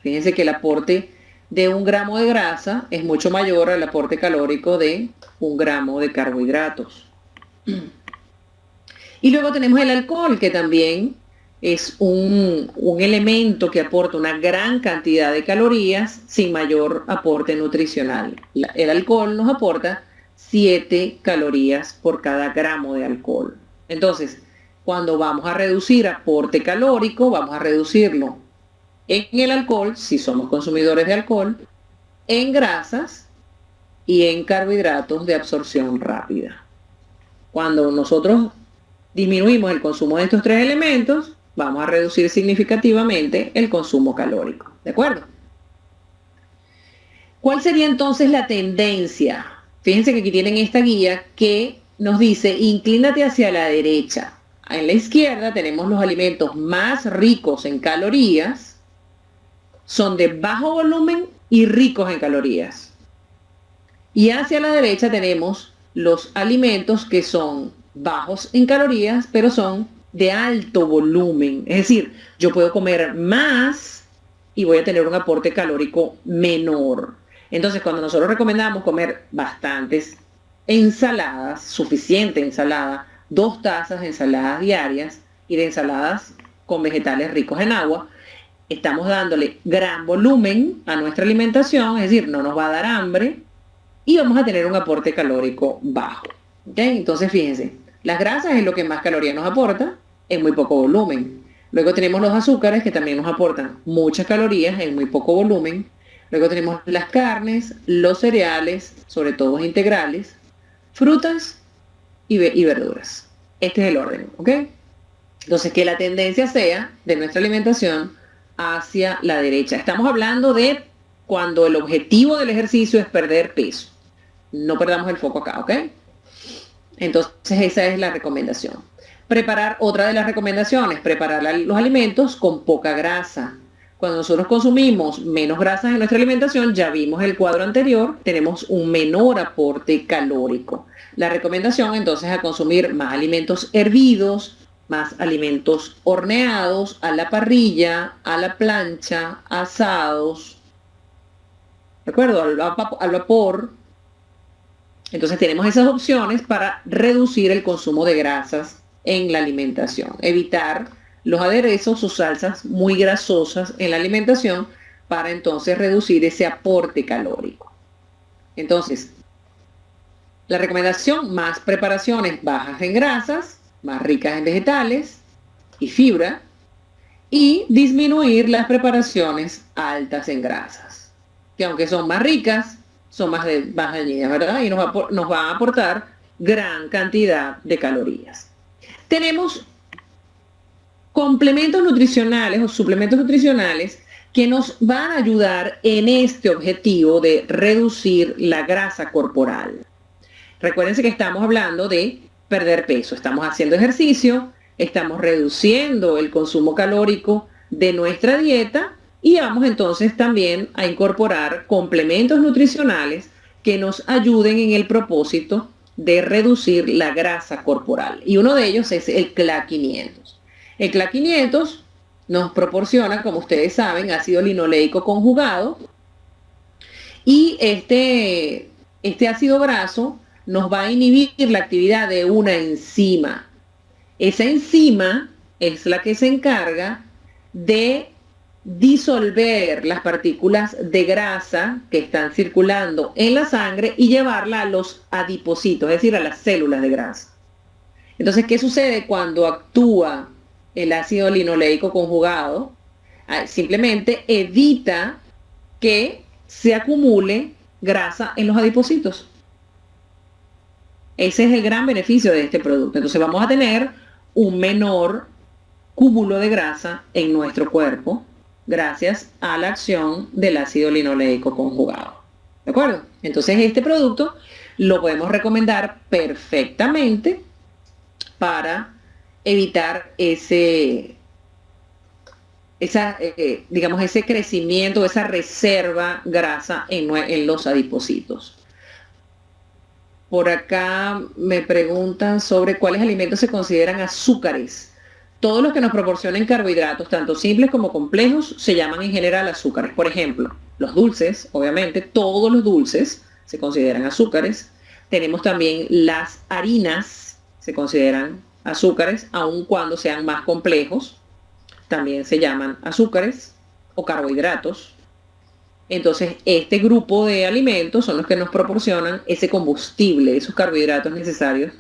Fíjense que el aporte de 1 gramo de grasa es mucho mayor al aporte calórico de 1 gramo de carbohidratos. Y luego tenemos el alcohol, que también es un elemento que aporta una gran cantidad de calorías sin mayor aporte nutricional. El alcohol nos aporta 7 calorías por cada gramo de alcohol. Entonces, cuando vamos a reducir aporte calórico, vamos a reducirlo en el alcohol, si somos consumidores de alcohol, en grasas y en carbohidratos de absorción rápida. Cuando nosotros disminuimos el consumo de estos 3 elementos, vamos a reducir significativamente el consumo calórico. ¿De acuerdo? ¿Cuál sería entonces la tendencia? Fíjense que aquí tienen esta guía que nos dice: inclínate hacia la derecha. En la izquierda tenemos los alimentos más ricos en calorías, son de bajo volumen y ricos en calorías. Y hacia la derecha tenemos los alimentos que son bajos en calorías, pero son de alto volumen. Es decir, yo puedo comer más y voy a tener un aporte calórico menor. Entonces, cuando nosotros recomendamos comer bastantes ensaladas, suficiente ensalada, 2 tazas de ensaladas diarias y de ensaladas con vegetales ricos en agua, estamos dándole gran volumen a nuestra alimentación, es decir, no nos va a dar hambre y vamos a tener un aporte calórico bajo. ¿Okay? Entonces, fíjense, las grasas es lo que más calorías nos aporta en muy poco volumen. Luego tenemos los azúcares, que también nos aportan muchas calorías en muy poco volumen. Luego tenemos las carnes, los cereales, sobre todo integrales, frutas y verduras. Este es el orden, ¿ok? Entonces, que la tendencia sea de nuestra alimentación hacia la derecha. Estamos hablando de cuando el objetivo del ejercicio es perder peso. No perdamos el foco acá, ¿ok? Entonces, esa es la recomendación. Preparar, otra de las recomendaciones, preparar los alimentos con poca grasa. Cuando nosotros consumimos menos grasas en nuestra alimentación, ya vimos el cuadro anterior, tenemos un menor aporte calórico. La recomendación entonces es a consumir más alimentos hervidos, más alimentos horneados, a la parrilla, a la plancha, asados, ¿de acuerdo? Al vapor. Entonces tenemos esas opciones para reducir el consumo de grasas en la alimentación. Evitar los aderezos o salsas muy grasosas en la alimentación para entonces reducir ese aporte calórico. Entonces, la recomendación: más preparaciones bajas en grasas, más ricas en vegetales y fibra, y disminuir las preparaciones altas en grasas, que aunque son más ricas, son más dañinas, ¿verdad? Y nos va a aportar gran cantidad de calorías. Tenemos complementos nutricionales o suplementos nutricionales que nos van a ayudar en este objetivo de reducir la grasa corporal. Recuérdense que estamos hablando de perder peso, estamos haciendo ejercicio, estamos reduciendo el consumo calórico de nuestra dieta y vamos entonces también a incorporar complementos nutricionales que nos ayuden en el propósito de reducir la grasa corporal. Y uno de ellos es el CLA500. El CLA500 nos proporciona, como ustedes saben, ácido linoleico conjugado y este ácido graso nos va a inhibir la actividad de una enzima. Esa enzima es la que se encarga de disolver las partículas de grasa que están circulando en la sangre y llevarla a los adipocitos, es decir, a las células de grasa. Entonces, ¿qué sucede cuando actúa el ácido linoleico conjugado? Simplemente evita que se acumule grasa en los adipocitos. Ese es el gran beneficio de este producto. Entonces vamos a tener un menor cúmulo de grasa en nuestro cuerpo gracias a la acción del ácido linoleico conjugado. ¿De acuerdo? Entonces este producto lo podemos recomendar perfectamente para evitar ese crecimiento, esa reserva grasa en los adipocitos. Por acá me preguntan sobre cuáles alimentos se consideran azúcares. Todos los que nos proporcionen carbohidratos, tanto simples como complejos, se llaman en general azúcares. Por ejemplo, los dulces, obviamente, todos los dulces se consideran azúcares. Tenemos también las harinas, se consideran azúcares, aun cuando sean más complejos. También se llaman azúcares o carbohidratos. Entonces, este grupo de alimentos son los que nos proporcionan ese combustible, esos carbohidratos necesarios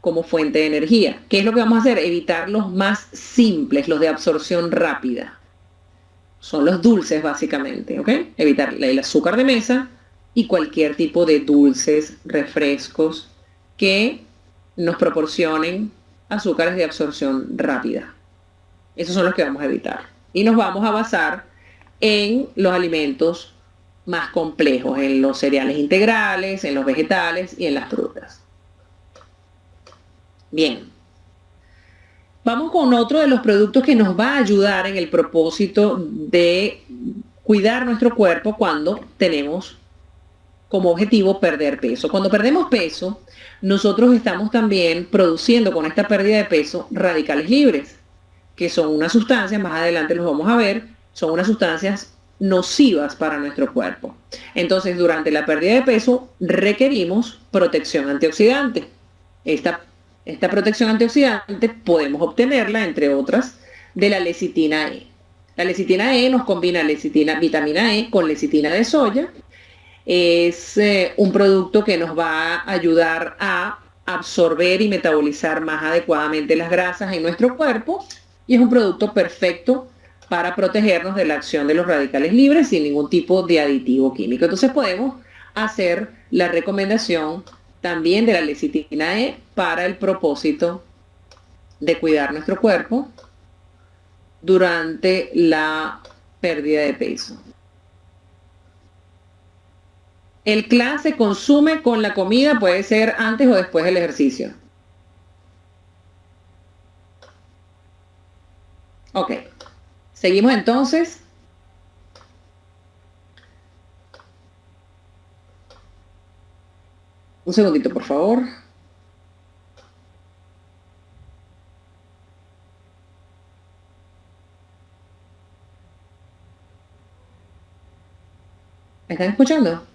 como fuente de energía. ¿Qué es lo que vamos a hacer? Evitar los más simples, los de absorción rápida. Son los dulces, básicamente, ¿ok? Evitar el azúcar de mesa y cualquier tipo de dulces, refrescos que nos proporcionen azúcares de absorción rápida. Esos son los que vamos a evitar. Y nos vamos a basar en los alimentos más complejos, en los cereales integrales, en los vegetales y en las frutas. Bien. Vamos con otro de los productos que nos va a ayudar en el propósito de cuidar nuestro cuerpo cuando tenemos como objetivo perder peso. Cuando perdemos peso, nosotros estamos también produciendo con esta pérdida de peso radicales libres, que son unas sustancias, más adelante los vamos a ver, son unas sustancias nocivas para nuestro cuerpo. Entonces, durante la pérdida de peso requerimos protección antioxidante. Esta protección antioxidante podemos obtenerla, entre otras, de la lecitina E. La lecitina E nos combina vitamina E con lecitina de soya. Es un producto que nos va a ayudar a absorber y metabolizar más adecuadamente las grasas en nuestro cuerpo y es un producto perfecto para protegernos de la acción de los radicales libres sin ningún tipo de aditivo químico. Entonces podemos hacer la recomendación también de la lecitina E para el propósito de cuidar nuestro cuerpo durante la pérdida de peso. El CLA se consume con la comida, puede ser antes o después del ejercicio. Ok, seguimos entonces. Un segundito, por favor. ¿Me están escuchando?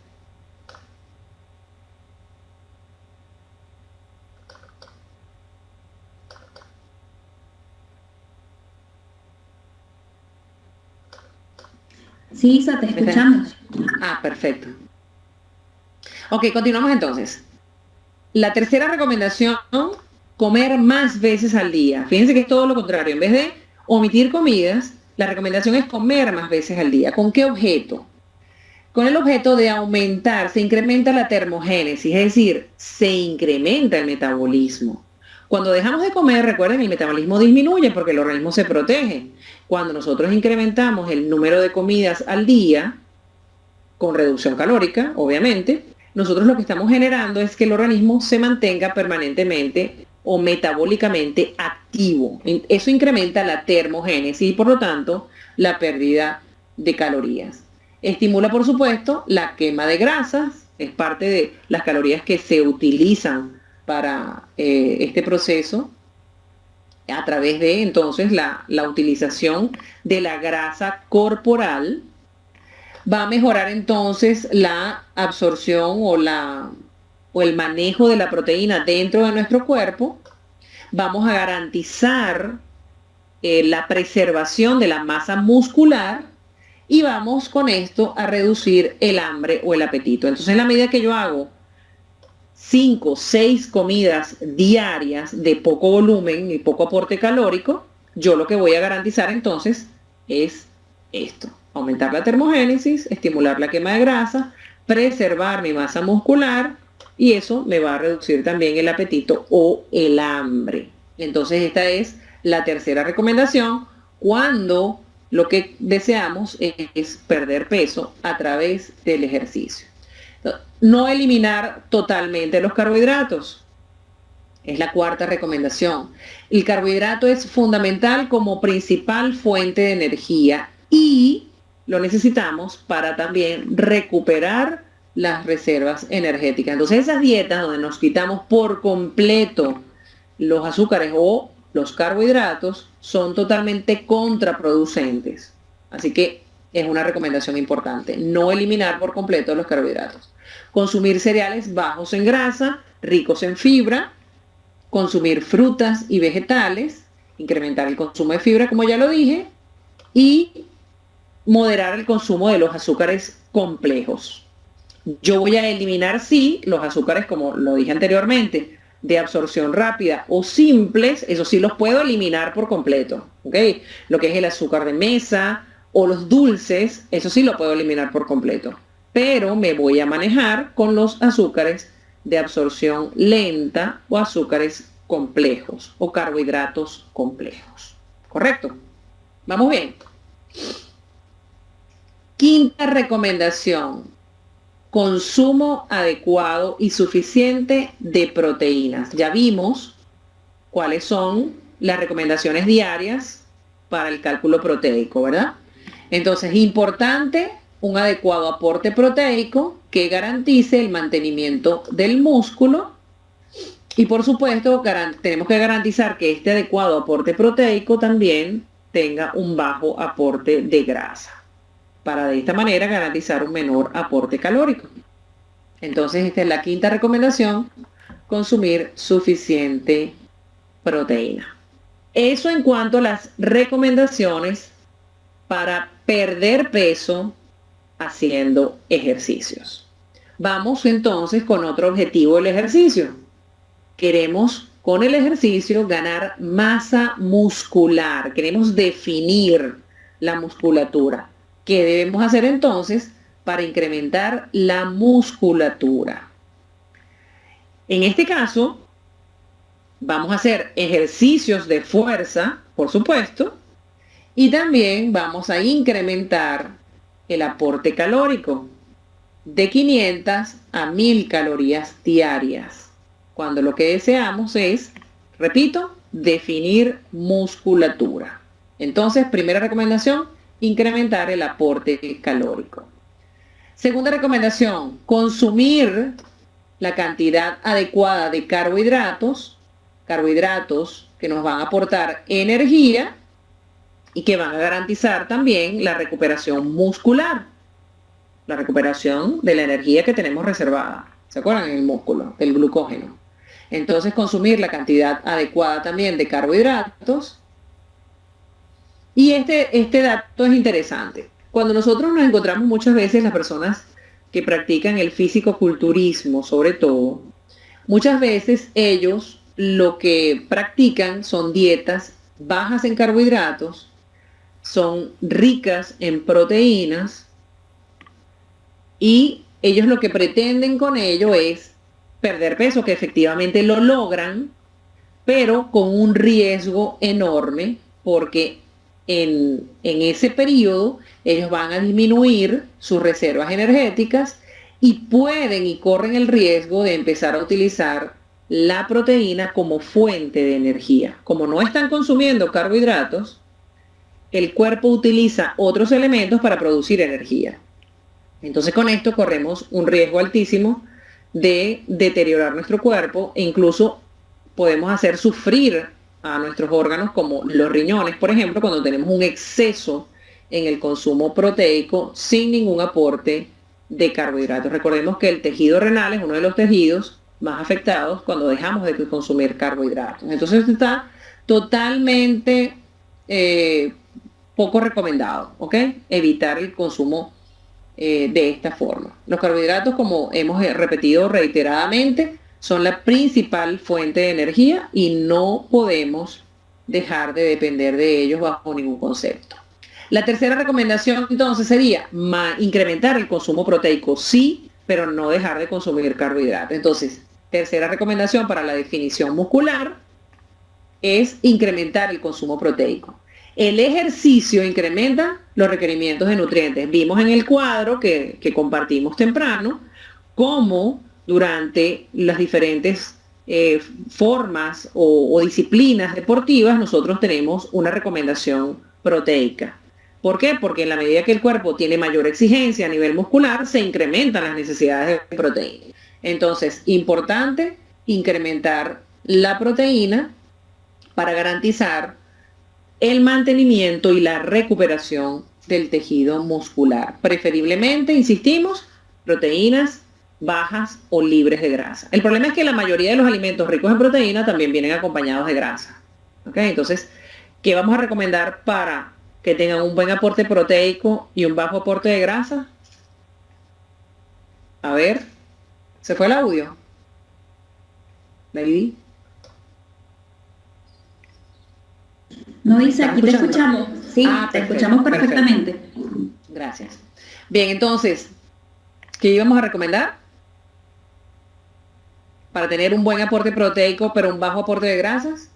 Sí, Isa, te escuchamos. Ah, perfecto. Ok, continuamos entonces. La tercera recomendación, comer más veces al día. Fíjense que es todo lo contrario. En vez de omitir comidas, la recomendación es comer más veces al día. ¿Con qué objeto? Con el objeto de aumentar, se incrementa la termogénesis, es decir, se incrementa el metabolismo. Cuando dejamos de comer, recuerden, el metabolismo disminuye porque el organismo se protege. Cuando nosotros incrementamos el número de comidas al día, con reducción calórica, obviamente, nosotros lo que estamos generando es que el organismo se mantenga permanentemente o metabólicamente activo. Eso incrementa la termogénesis y por lo tanto la pérdida de calorías. Estimula, por supuesto, la quema de grasas, es parte de las calorías que se utilizan para este proceso a través de entonces la utilización de la grasa corporal. Va a mejorar entonces la absorción o el manejo de la proteína dentro de nuestro cuerpo. Vamos a garantizar la preservación de la masa muscular y vamos con esto a reducir el hambre o el apetito. Entonces, en la medida que yo hago 5, 6 comidas diarias de poco volumen y poco aporte calórico, yo lo que voy a garantizar entonces es esto: aumentar la termogénesis, estimular la quema de grasa, preservar mi masa muscular, y eso me va a reducir también el apetito o el hambre. Entonces esta es la tercera recomendación cuando lo que deseamos es perder peso a través del ejercicio. No eliminar totalmente los carbohidratos. Es la cuarta recomendación. El carbohidrato es fundamental como principal fuente de energía y lo necesitamos para también recuperar las reservas energéticas. Entonces esas dietas donde nos quitamos por completo los azúcares o los carbohidratos son totalmente contraproducentes. Así que es una recomendación importante: no eliminar por completo los carbohidratos. Consumir cereales bajos en grasa, ricos en fibra, consumir frutas y vegetales, incrementar el consumo de fibra, como ya lo dije, y moderar el consumo de los azúcares complejos. Yo voy a eliminar, sí, los azúcares, como lo dije anteriormente, de absorción rápida o simples. Eso sí los puedo eliminar por completo, ¿ok? Lo que es el azúcar de mesa o los dulces, eso sí lo puedo eliminar por completo. Pero me voy a manejar con los azúcares de absorción lenta o azúcares complejos o carbohidratos complejos. ¿Correcto? ¿Vamos bien? Quinta recomendación: consumo adecuado y suficiente de proteínas. Ya vimos cuáles son las recomendaciones diarias para el cálculo proteico, ¿verdad? Entonces, es importante un adecuado aporte proteico que garantice el mantenimiento del músculo y, por supuesto, tenemos que garantizar que este adecuado aporte proteico también tenga un bajo aporte de grasa, para de esta manera garantizar un menor aporte calórico. Entonces esta es la quinta recomendación: consumir suficiente proteína. Eso en cuanto a las recomendaciones para perder peso haciendo ejercicios. Vamos entonces con otro objetivo del ejercicio. Queremos con el ejercicio ganar masa muscular, queremos definir la musculatura. ¿Qué debemos hacer entonces para incrementar la musculatura? En este caso, vamos a hacer ejercicios de fuerza, por supuesto, y también vamos a incrementar el aporte calórico de 500 a 1000 calorías diarias, cuando lo que deseamos es, repito, definir musculatura. Entonces, primera recomendación: incrementar el aporte calórico. Segunda recomendación: consumir la cantidad adecuada de carbohidratos que nos van a aportar energía y que van a garantizar también la recuperación muscular, la recuperación de la energía que tenemos reservada, ¿se acuerdan? En el músculo, del glucógeno. Entonces, consumir la cantidad adecuada también de carbohidratos. Y este dato es interesante. Cuando nosotros nos encontramos muchas veces, las personas que practican el fisicoculturismo, sobre todo, muchas veces ellos lo que practican son dietas bajas en carbohidratos, son ricas en proteínas, y ellos lo que pretenden con ello es perder peso, que efectivamente lo logran, pero con un riesgo enorme porque en ese periodo ellos van a disminuir sus reservas energéticas y pueden y corren el riesgo de empezar a utilizar la proteína como fuente de energía. Como no están consumiendo carbohidratos, el cuerpo utiliza otros elementos para producir energía. Entonces con esto corremos un riesgo altísimo de deteriorar nuestro cuerpo e incluso podemos hacer sufrir a nuestros órganos como los riñones, por ejemplo, cuando tenemos un exceso en el consumo proteico sin ningún aporte de carbohidratos. Recordemos que el tejido renal es uno de los tejidos más afectados cuando dejamos de consumir carbohidratos. Entonces está totalmente poco recomendado, ¿ok? Evitar el consumo de esta forma. Los carbohidratos, como hemos repetido reiteradamente, son la principal fuente de energía y no podemos dejar de depender de ellos bajo ningún concepto. La tercera recomendación entonces sería incrementar el consumo proteico, sí, pero no dejar de consumir carbohidratos. Entonces, tercera recomendación para la definición muscular es incrementar el consumo proteico. El ejercicio incrementa los requerimientos de nutrientes. Vimos en el cuadro que compartimos temprano cómo durante las diferentes formas o disciplinas deportivas nosotros tenemos una recomendación proteica. ¿Por qué? Porque en la medida que el cuerpo tiene mayor exigencia a nivel muscular, se incrementan las necesidades de proteína. Entonces, importante incrementar la proteína para garantizar el mantenimiento y la recuperación del tejido muscular. Preferiblemente, insistimos, proteínas bajas o libres de grasa. El problema es que la mayoría de los alimentos ricos en proteína también vienen acompañados de grasa. ¿Ok? Entonces, ¿qué vamos a recomendar para que tengan un buen aporte proteico y un bajo aporte de grasa? A ver, ¿se fue el audio? Lady. No, Isa, aquí te escuchamos. Sí, te escuchamos perfectamente. Perfecto. Gracias. Bien, entonces, ¿qué íbamos a recomendar? Para tener un buen aporte proteico, pero un bajo aporte de grasas.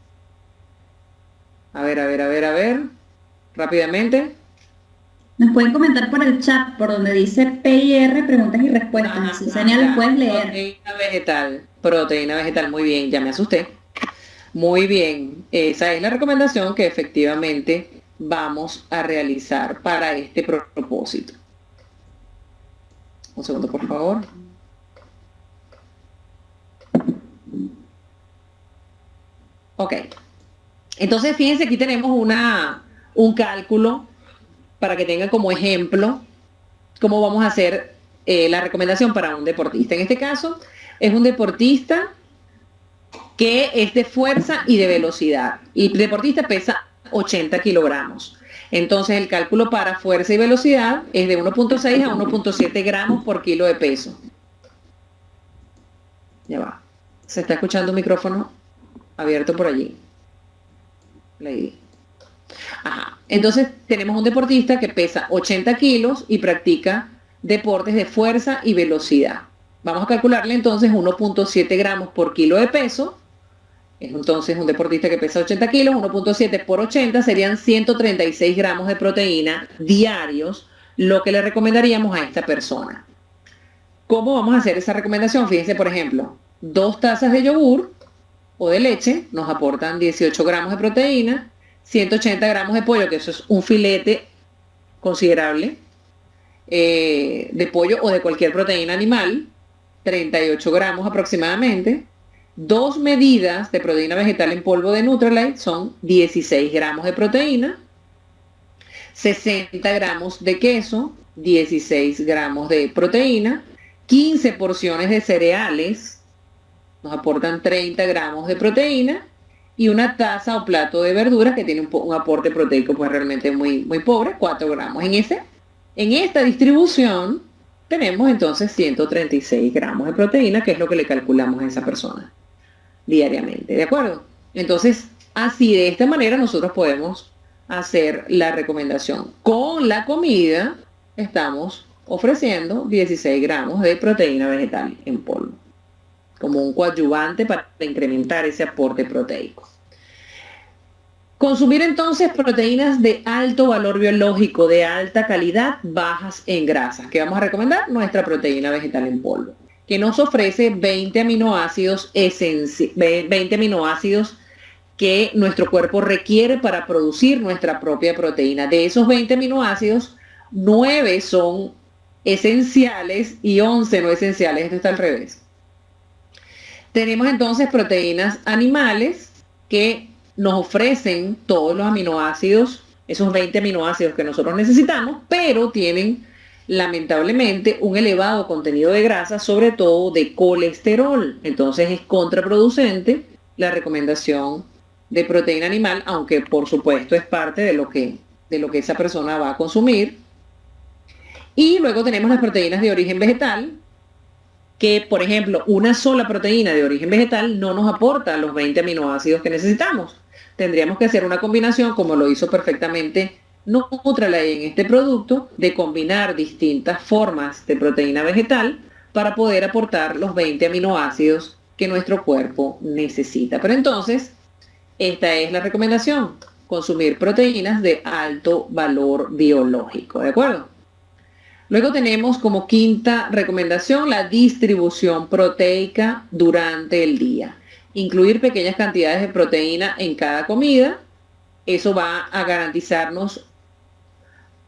A ver. Rápidamente. Nos pueden comentar por el chat, por donde dice PIR, preguntas y respuestas. Si señal puedes leer. Proteína vegetal, muy bien, ya me asusté. Muy bien, esa es la recomendación que efectivamente vamos a realizar para este propósito. Un segundo, por favor. Ok. Entonces, fíjense, aquí tenemos un cálculo para que tengan como ejemplo cómo vamos a hacer la recomendación para un deportista. En este caso, es un deportista que es de fuerza y de velocidad. Y el deportista pesa 80 kilogramos. Entonces el cálculo para fuerza y velocidad es de 1.6 a 1.7 gramos por kilo de peso. Ya va. ¿Se está escuchando un micrófono abierto por allí? Lady. Ajá. Entonces tenemos un deportista que pesa 80 kilos y practica deportes de fuerza y velocidad. Vamos a calcularle entonces 1.7 gramos por kilo de peso. Es entonces un deportista que pesa 80 kilos, 1.7 por 80 serían 136 gramos de proteína diarios, lo que le recomendaríamos a esta persona. ¿Cómo vamos a hacer esa recomendación? Fíjense, por ejemplo, 2 tazas de yogur o de leche nos aportan 18 gramos de proteína, 180 gramos de pollo, que eso es un filete considerable, de pollo o de cualquier proteína animal, 38 gramos aproximadamente. 2 medidas de proteína vegetal en polvo de Nutrilite son 16 gramos de proteína, 60 gramos de queso, 16 gramos de proteína, 15 porciones de cereales nos aportan 30 gramos de proteína y una taza o plato de verduras que tiene un aporte proteico pues realmente muy pobre, 4 gramos. En esta distribución tenemos entonces 136 gramos de proteína, que es lo que le calculamos a esa persona diariamente, ¿de acuerdo? Entonces, así de esta manera nosotros podemos hacer la recomendación. Con la comida estamos ofreciendo 16 gramos de proteína vegetal en polvo. como un coadyuvante para incrementar ese aporte proteico. Consumir entonces proteínas de alto valor biológico, de alta calidad, bajas en grasas. ¿Qué vamos a recomendar? Nuestra proteína vegetal en polvo, que nos ofrece 20 aminoácidos, 20 aminoácidos que nuestro cuerpo requiere para producir nuestra propia proteína. De esos 20 aminoácidos, 9 son esenciales y 11 no esenciales. Esto está al revés. Tenemos entonces proteínas animales que nos ofrecen todos los aminoácidos, esos 20 aminoácidos que nosotros necesitamos, pero tienen lamentablemente un elevado contenido de grasa, sobre todo de colesterol. Entonces es contraproducente la recomendación de proteína animal, aunque por supuesto es parte de lo que esa persona va a consumir. Y luego tenemos las proteínas de origen vegetal, que por ejemplo una sola proteína de origen vegetal no nos aporta los 20 aminoácidos que necesitamos. Tendríamos que hacer una combinación, como lo hizo perfectamente Nutrilite en este producto, de combinar distintas formas de proteína vegetal para poder aportar los 20 aminoácidos que nuestro cuerpo necesita. Pero entonces, esta es la recomendación: consumir proteínas de alto valor biológico, ¿de acuerdo? Luego tenemos como quinta recomendación la distribución proteica durante el día. Incluir pequeñas cantidades de proteína en cada comida. Eso va a garantizarnos,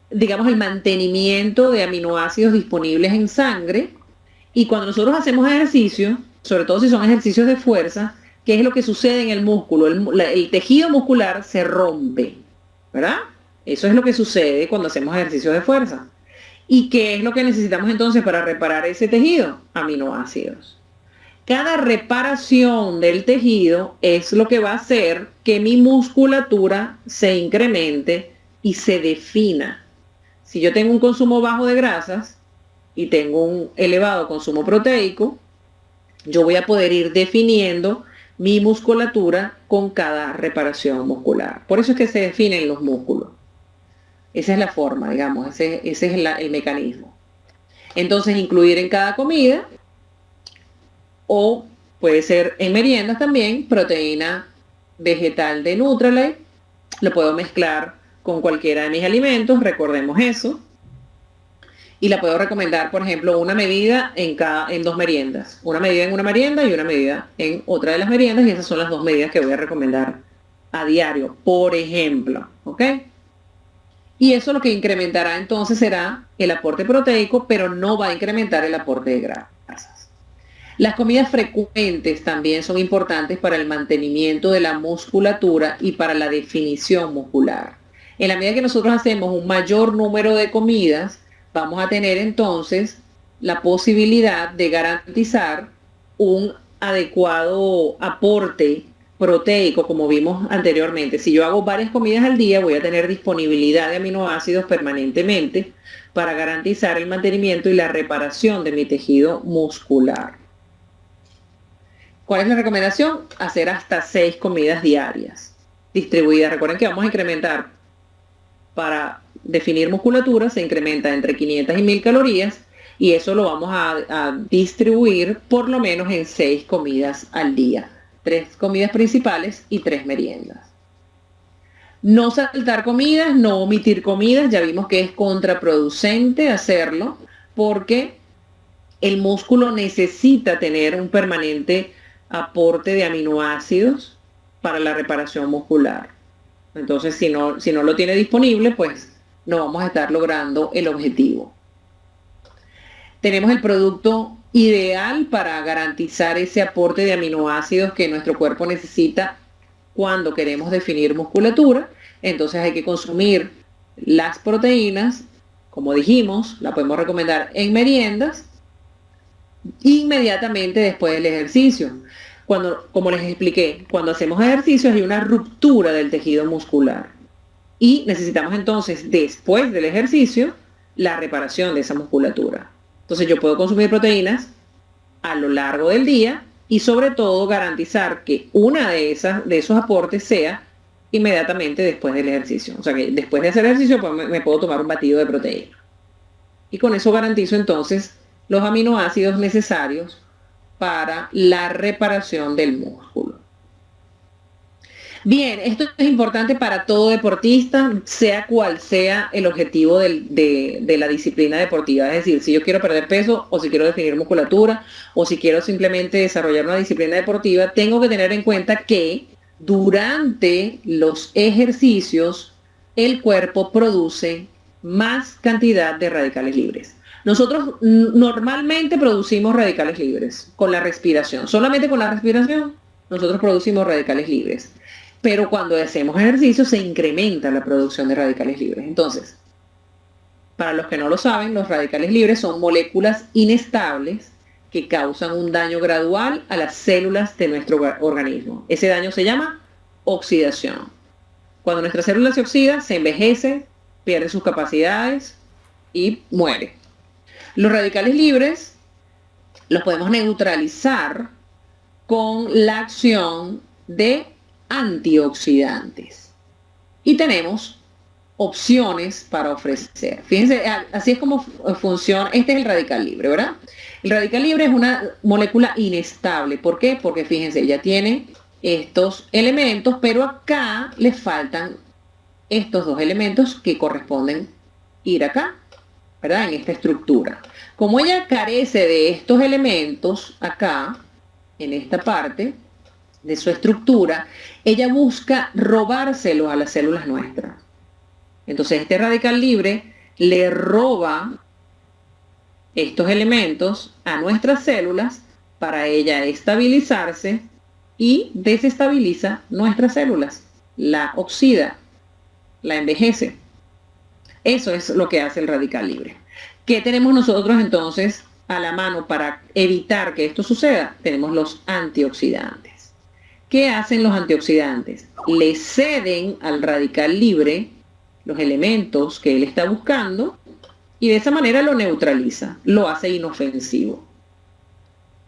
digamos, el mantenimiento de aminoácidos disponibles en sangre. Y cuando nosotros hacemos ejercicio, sobre todo si son ejercicios de fuerza, ¿qué es lo que sucede en el músculo? El tejido muscular se rompe, ¿verdad? Eso es lo que sucede cuando hacemos ejercicios de fuerza. ¿Y qué es lo que necesitamos entonces para reparar ese tejido? Aminoácidos. Cada reparación del tejido es lo que va a hacer que mi musculatura se incremente y se defina. Si yo tengo un consumo bajo de grasas y tengo un elevado consumo proteico, yo voy a poder ir definiendo mi musculatura con cada reparación muscular. Por eso es que se definen los músculos. Esa es la forma, digamos, ese es el mecanismo. Entonces, incluir en cada comida, o puede ser en meriendas también, proteína vegetal de Nutrilite. Lo puedo mezclar con cualquiera de mis alimentos, recordemos eso. Y la puedo recomendar, por ejemplo, una medida en 2 meriendas. Una medida en una merienda y una medida en otra de las meriendas. Y esas son las 2 medidas que voy a recomendar a diario, por ejemplo. ¿Ok? Y eso lo que incrementará entonces será el aporte proteico, pero no va a incrementar el aporte de grasas. Las comidas frecuentes también son importantes para el mantenimiento de la musculatura y para la definición muscular. En la medida que nosotros hacemos un mayor número de comidas, vamos a tener entonces la posibilidad de garantizar un adecuado aporte proteico, como vimos anteriormente. Si yo hago varias comidas al día, voy a tener disponibilidad de aminoácidos permanentemente para garantizar el mantenimiento y la reparación de mi tejido muscular. ¿Cuál es la recomendación? Hacer hasta 6 comidas diarias distribuidas. Recuerden que vamos a incrementar, para definir musculatura, se incrementa entre 500 y 1000 calorías, y eso lo vamos a distribuir por lo menos en 6 comidas al día. 3 comidas principales y 3 meriendas. No saltar comidas, no omitir comidas. Ya vimos que es contraproducente hacerlo, porque el músculo necesita tener un permanente aporte de aminoácidos para la reparación muscular. Entonces, si no lo tiene disponible, pues no vamos a estar logrando el objetivo. Tenemos el producto ideal para garantizar ese aporte de aminoácidos que nuestro cuerpo necesita cuando queremos definir musculatura. Entonces hay que consumir las proteínas, como dijimos, la podemos recomendar en meriendas, inmediatamente después del ejercicio. Como les expliqué, cuando hacemos ejercicios hay una ruptura del tejido muscular y necesitamos entonces, después del ejercicio, la reparación de esa musculatura. Entonces yo puedo consumir proteínas a lo largo del día y sobre todo garantizar que una de esos aportes sea inmediatamente después del ejercicio. O sea que después de hacer ejercicio pues me puedo tomar un batido de proteína. Y con eso garantizo entonces los aminoácidos necesarios para la reparación del músculo. Bien, esto es importante para todo deportista, sea cual sea el objetivo de la disciplina deportiva. Es decir, si yo quiero perder peso, o si quiero definir musculatura, o si quiero simplemente desarrollar una disciplina deportiva, tengo que tener en cuenta que durante los ejercicios el cuerpo produce más cantidad de radicales libres. Nosotros normalmente producimos radicales libres con la respiración. Solamente con la respiración nosotros producimos radicales libres. Pero cuando hacemos ejercicio se incrementa la producción de radicales libres. Entonces, para los que no lo saben, los radicales libres son moléculas inestables que causan un daño gradual a las células de nuestro organismo. Ese daño se llama oxidación. Cuando nuestra célula se oxida, se envejece, pierde sus capacidades y muere. Los radicales libres los podemos neutralizar con la acción de antioxidantes. Y tenemos opciones para ofrecer. Fíjense, así es como funciona. Este es el radical libre, ¿verdad? El radical libre es una molécula inestable. ¿Por qué? Porque fíjense, ya tiene estos elementos, pero acá le faltan estos dos elementos que corresponden ir acá, ¿verdad? En esta estructura. Como ella carece de estos elementos acá, en esta parte de su estructura, ella busca robárselo a las células nuestras. Entonces este radical libre le roba estos elementos a nuestras células para ella estabilizarse y desestabiliza nuestras células, la oxida, la envejece. Eso es lo que hace el radical libre. ¿Qué tenemos nosotros entonces a la mano para evitar que esto suceda? Tenemos los antioxidantes. ¿Qué hacen los antioxidantes? Le ceden al radical libre los elementos que él está buscando y de esa manera lo neutraliza, lo hace inofensivo.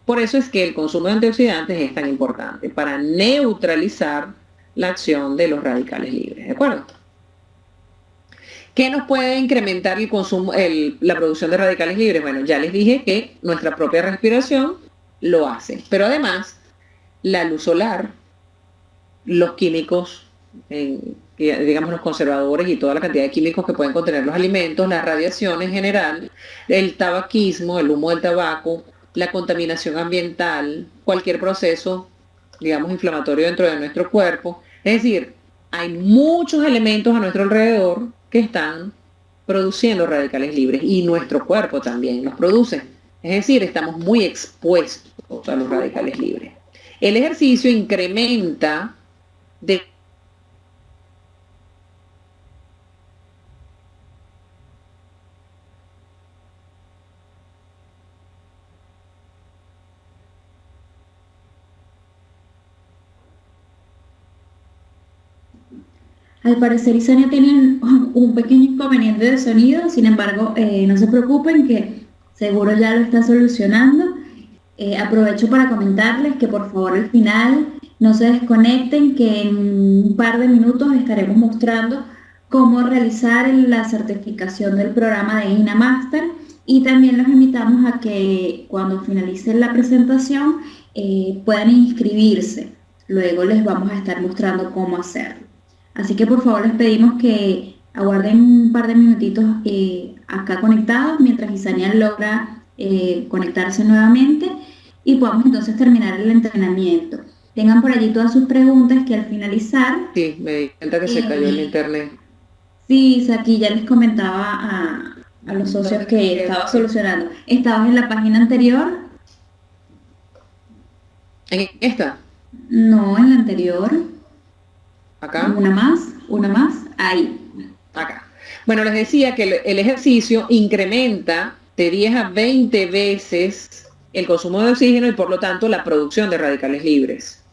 Por eso es que el consumo de antioxidantes es tan importante, para neutralizar la acción de los radicales libres, ¿de acuerdo? ¿Qué nos puede incrementar el consumo, la producción de radicales libres? Bueno, ya les dije que nuestra propia respiración lo hace, pero además la luz solar, los químicos, digamos los conservadores y toda la cantidad de químicos que pueden contener los alimentos, la radiación en general, el tabaquismo, el humo del tabaco, la contaminación ambiental, cualquier proceso, digamos, inflamatorio dentro de nuestro cuerpo. Es decir, hay muchos elementos a nuestro alrededor que están produciendo radicales libres y nuestro cuerpo también los produce. Es decir, estamos muy expuestos a los radicales libres. El ejercicio incrementa de Al parecer Isania tiene un pequeño inconveniente de sonido, sin embargo, no se preocupen que seguro ya lo está solucionando. Aprovecho para comentarles que por favor al final no se desconecten, que en un par de minutos estaremos mostrando cómo realizar la certificación del programa de INA Master, y también los invitamos a que cuando finalice la presentación puedan inscribirse. Luego les vamos a estar mostrando cómo hacerlo. Así que por favor les pedimos que aguarden un par de minutitos acá conectados mientras Isania logra conectarse nuevamente y podamos entonces terminar el entrenamiento. Tengan por allí todas sus preguntas que al finalizar... Sí, me di cuenta que se cayó el internet. Sí, aquí ya les comentaba a los socios que estaba solucionando. ¿Estabas en la página anterior? ¿En esta? No, en la anterior. ¿Acá? Una más, ahí. Acá. Bueno, les decía que el ejercicio incrementa de 10 a 20 veces el consumo de oxígeno y por lo tanto la producción de radicales libres.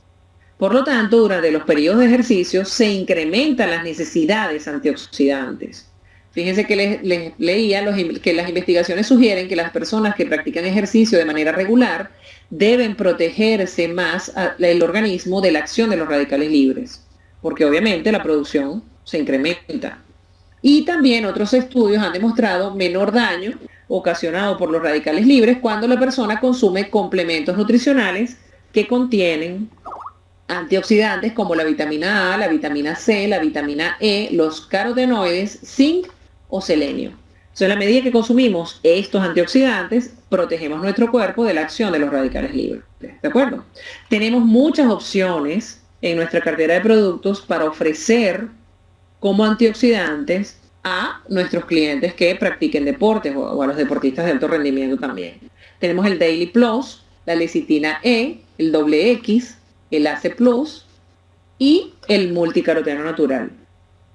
Por lo tanto, durante los periodos de ejercicio se incrementan las necesidades antioxidantes. Fíjense que les leía que las investigaciones sugieren que las personas que practican ejercicio de manera regular deben protegerse más el organismo de la acción de los radicales libres, porque obviamente la producción se incrementa. Y también otros estudios han demostrado menor daño ocasionado por los radicales libres cuando la persona consume complementos nutricionales que contienen antioxidantes como la vitamina A, la vitamina C, la vitamina E, los carotenoides, zinc o selenio. Entonces, en la medida que consumimos estos antioxidantes, protegemos nuestro cuerpo de la acción de los radicales libres. ¿De acuerdo? Tenemos muchas opciones en nuestra cartera de productos para ofrecer como antioxidantes a nuestros clientes que practiquen deportes o a los deportistas de alto rendimiento también. Tenemos el Daily Plus, la lecitina E, el doble X, el AC Plus y el multicaroteno natural.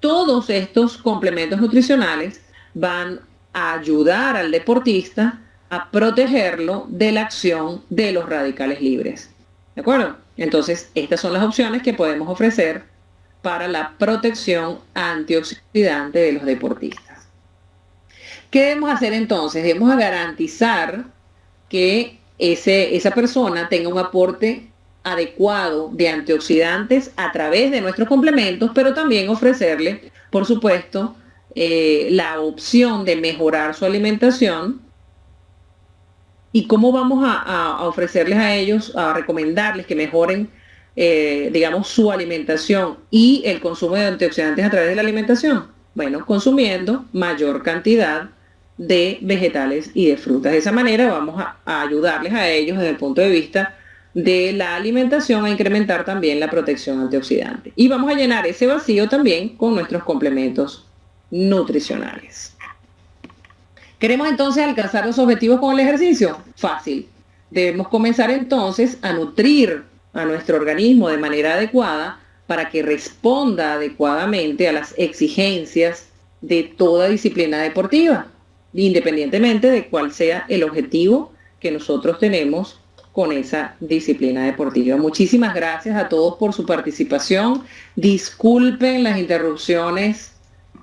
Todos estos complementos nutricionales van a ayudar al deportista a protegerlo de la acción de los radicales libres. ¿De acuerdo? Entonces, estas son las opciones que podemos ofrecer para la protección antioxidante de los deportistas. ¿Qué debemos hacer entonces? Debemos garantizar que esa persona tenga un aporte adecuado de antioxidantes a través de nuestros complementos, pero también ofrecerle, por supuesto, la opción de mejorar su alimentación. ¿Y cómo vamos a ofrecerles a ellos, a recomendarles que mejoren, digamos, su alimentación y el consumo de antioxidantes a través de la alimentación? Bueno, consumiendo mayor cantidad de vegetales y de frutas. De esa manera vamos a ayudarles a ellos desde el punto de vista de la alimentación a incrementar también la protección antioxidante. Y vamos a llenar ese vacío también con nuestros complementos nutricionales. ¿Queremos entonces alcanzar los objetivos con el ejercicio? Fácil. Debemos comenzar entonces a nutrir a nuestro organismo de manera adecuada para que responda adecuadamente a las exigencias de toda disciplina deportiva, independientemente de cuál sea el objetivo que nosotros tenemos con esa disciplina deportiva. Muchísimas gracias a todos por su participación. Disculpen las interrupciones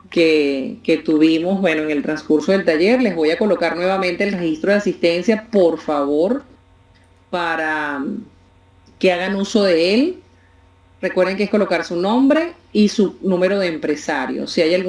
que tuvimos, bueno, en el transcurso del taller. Les voy a colocar nuevamente el registro de asistencia, por favor, para que hagan uso de él. Recuerden que es colocar su nombre y su número de empresario. Si hay algún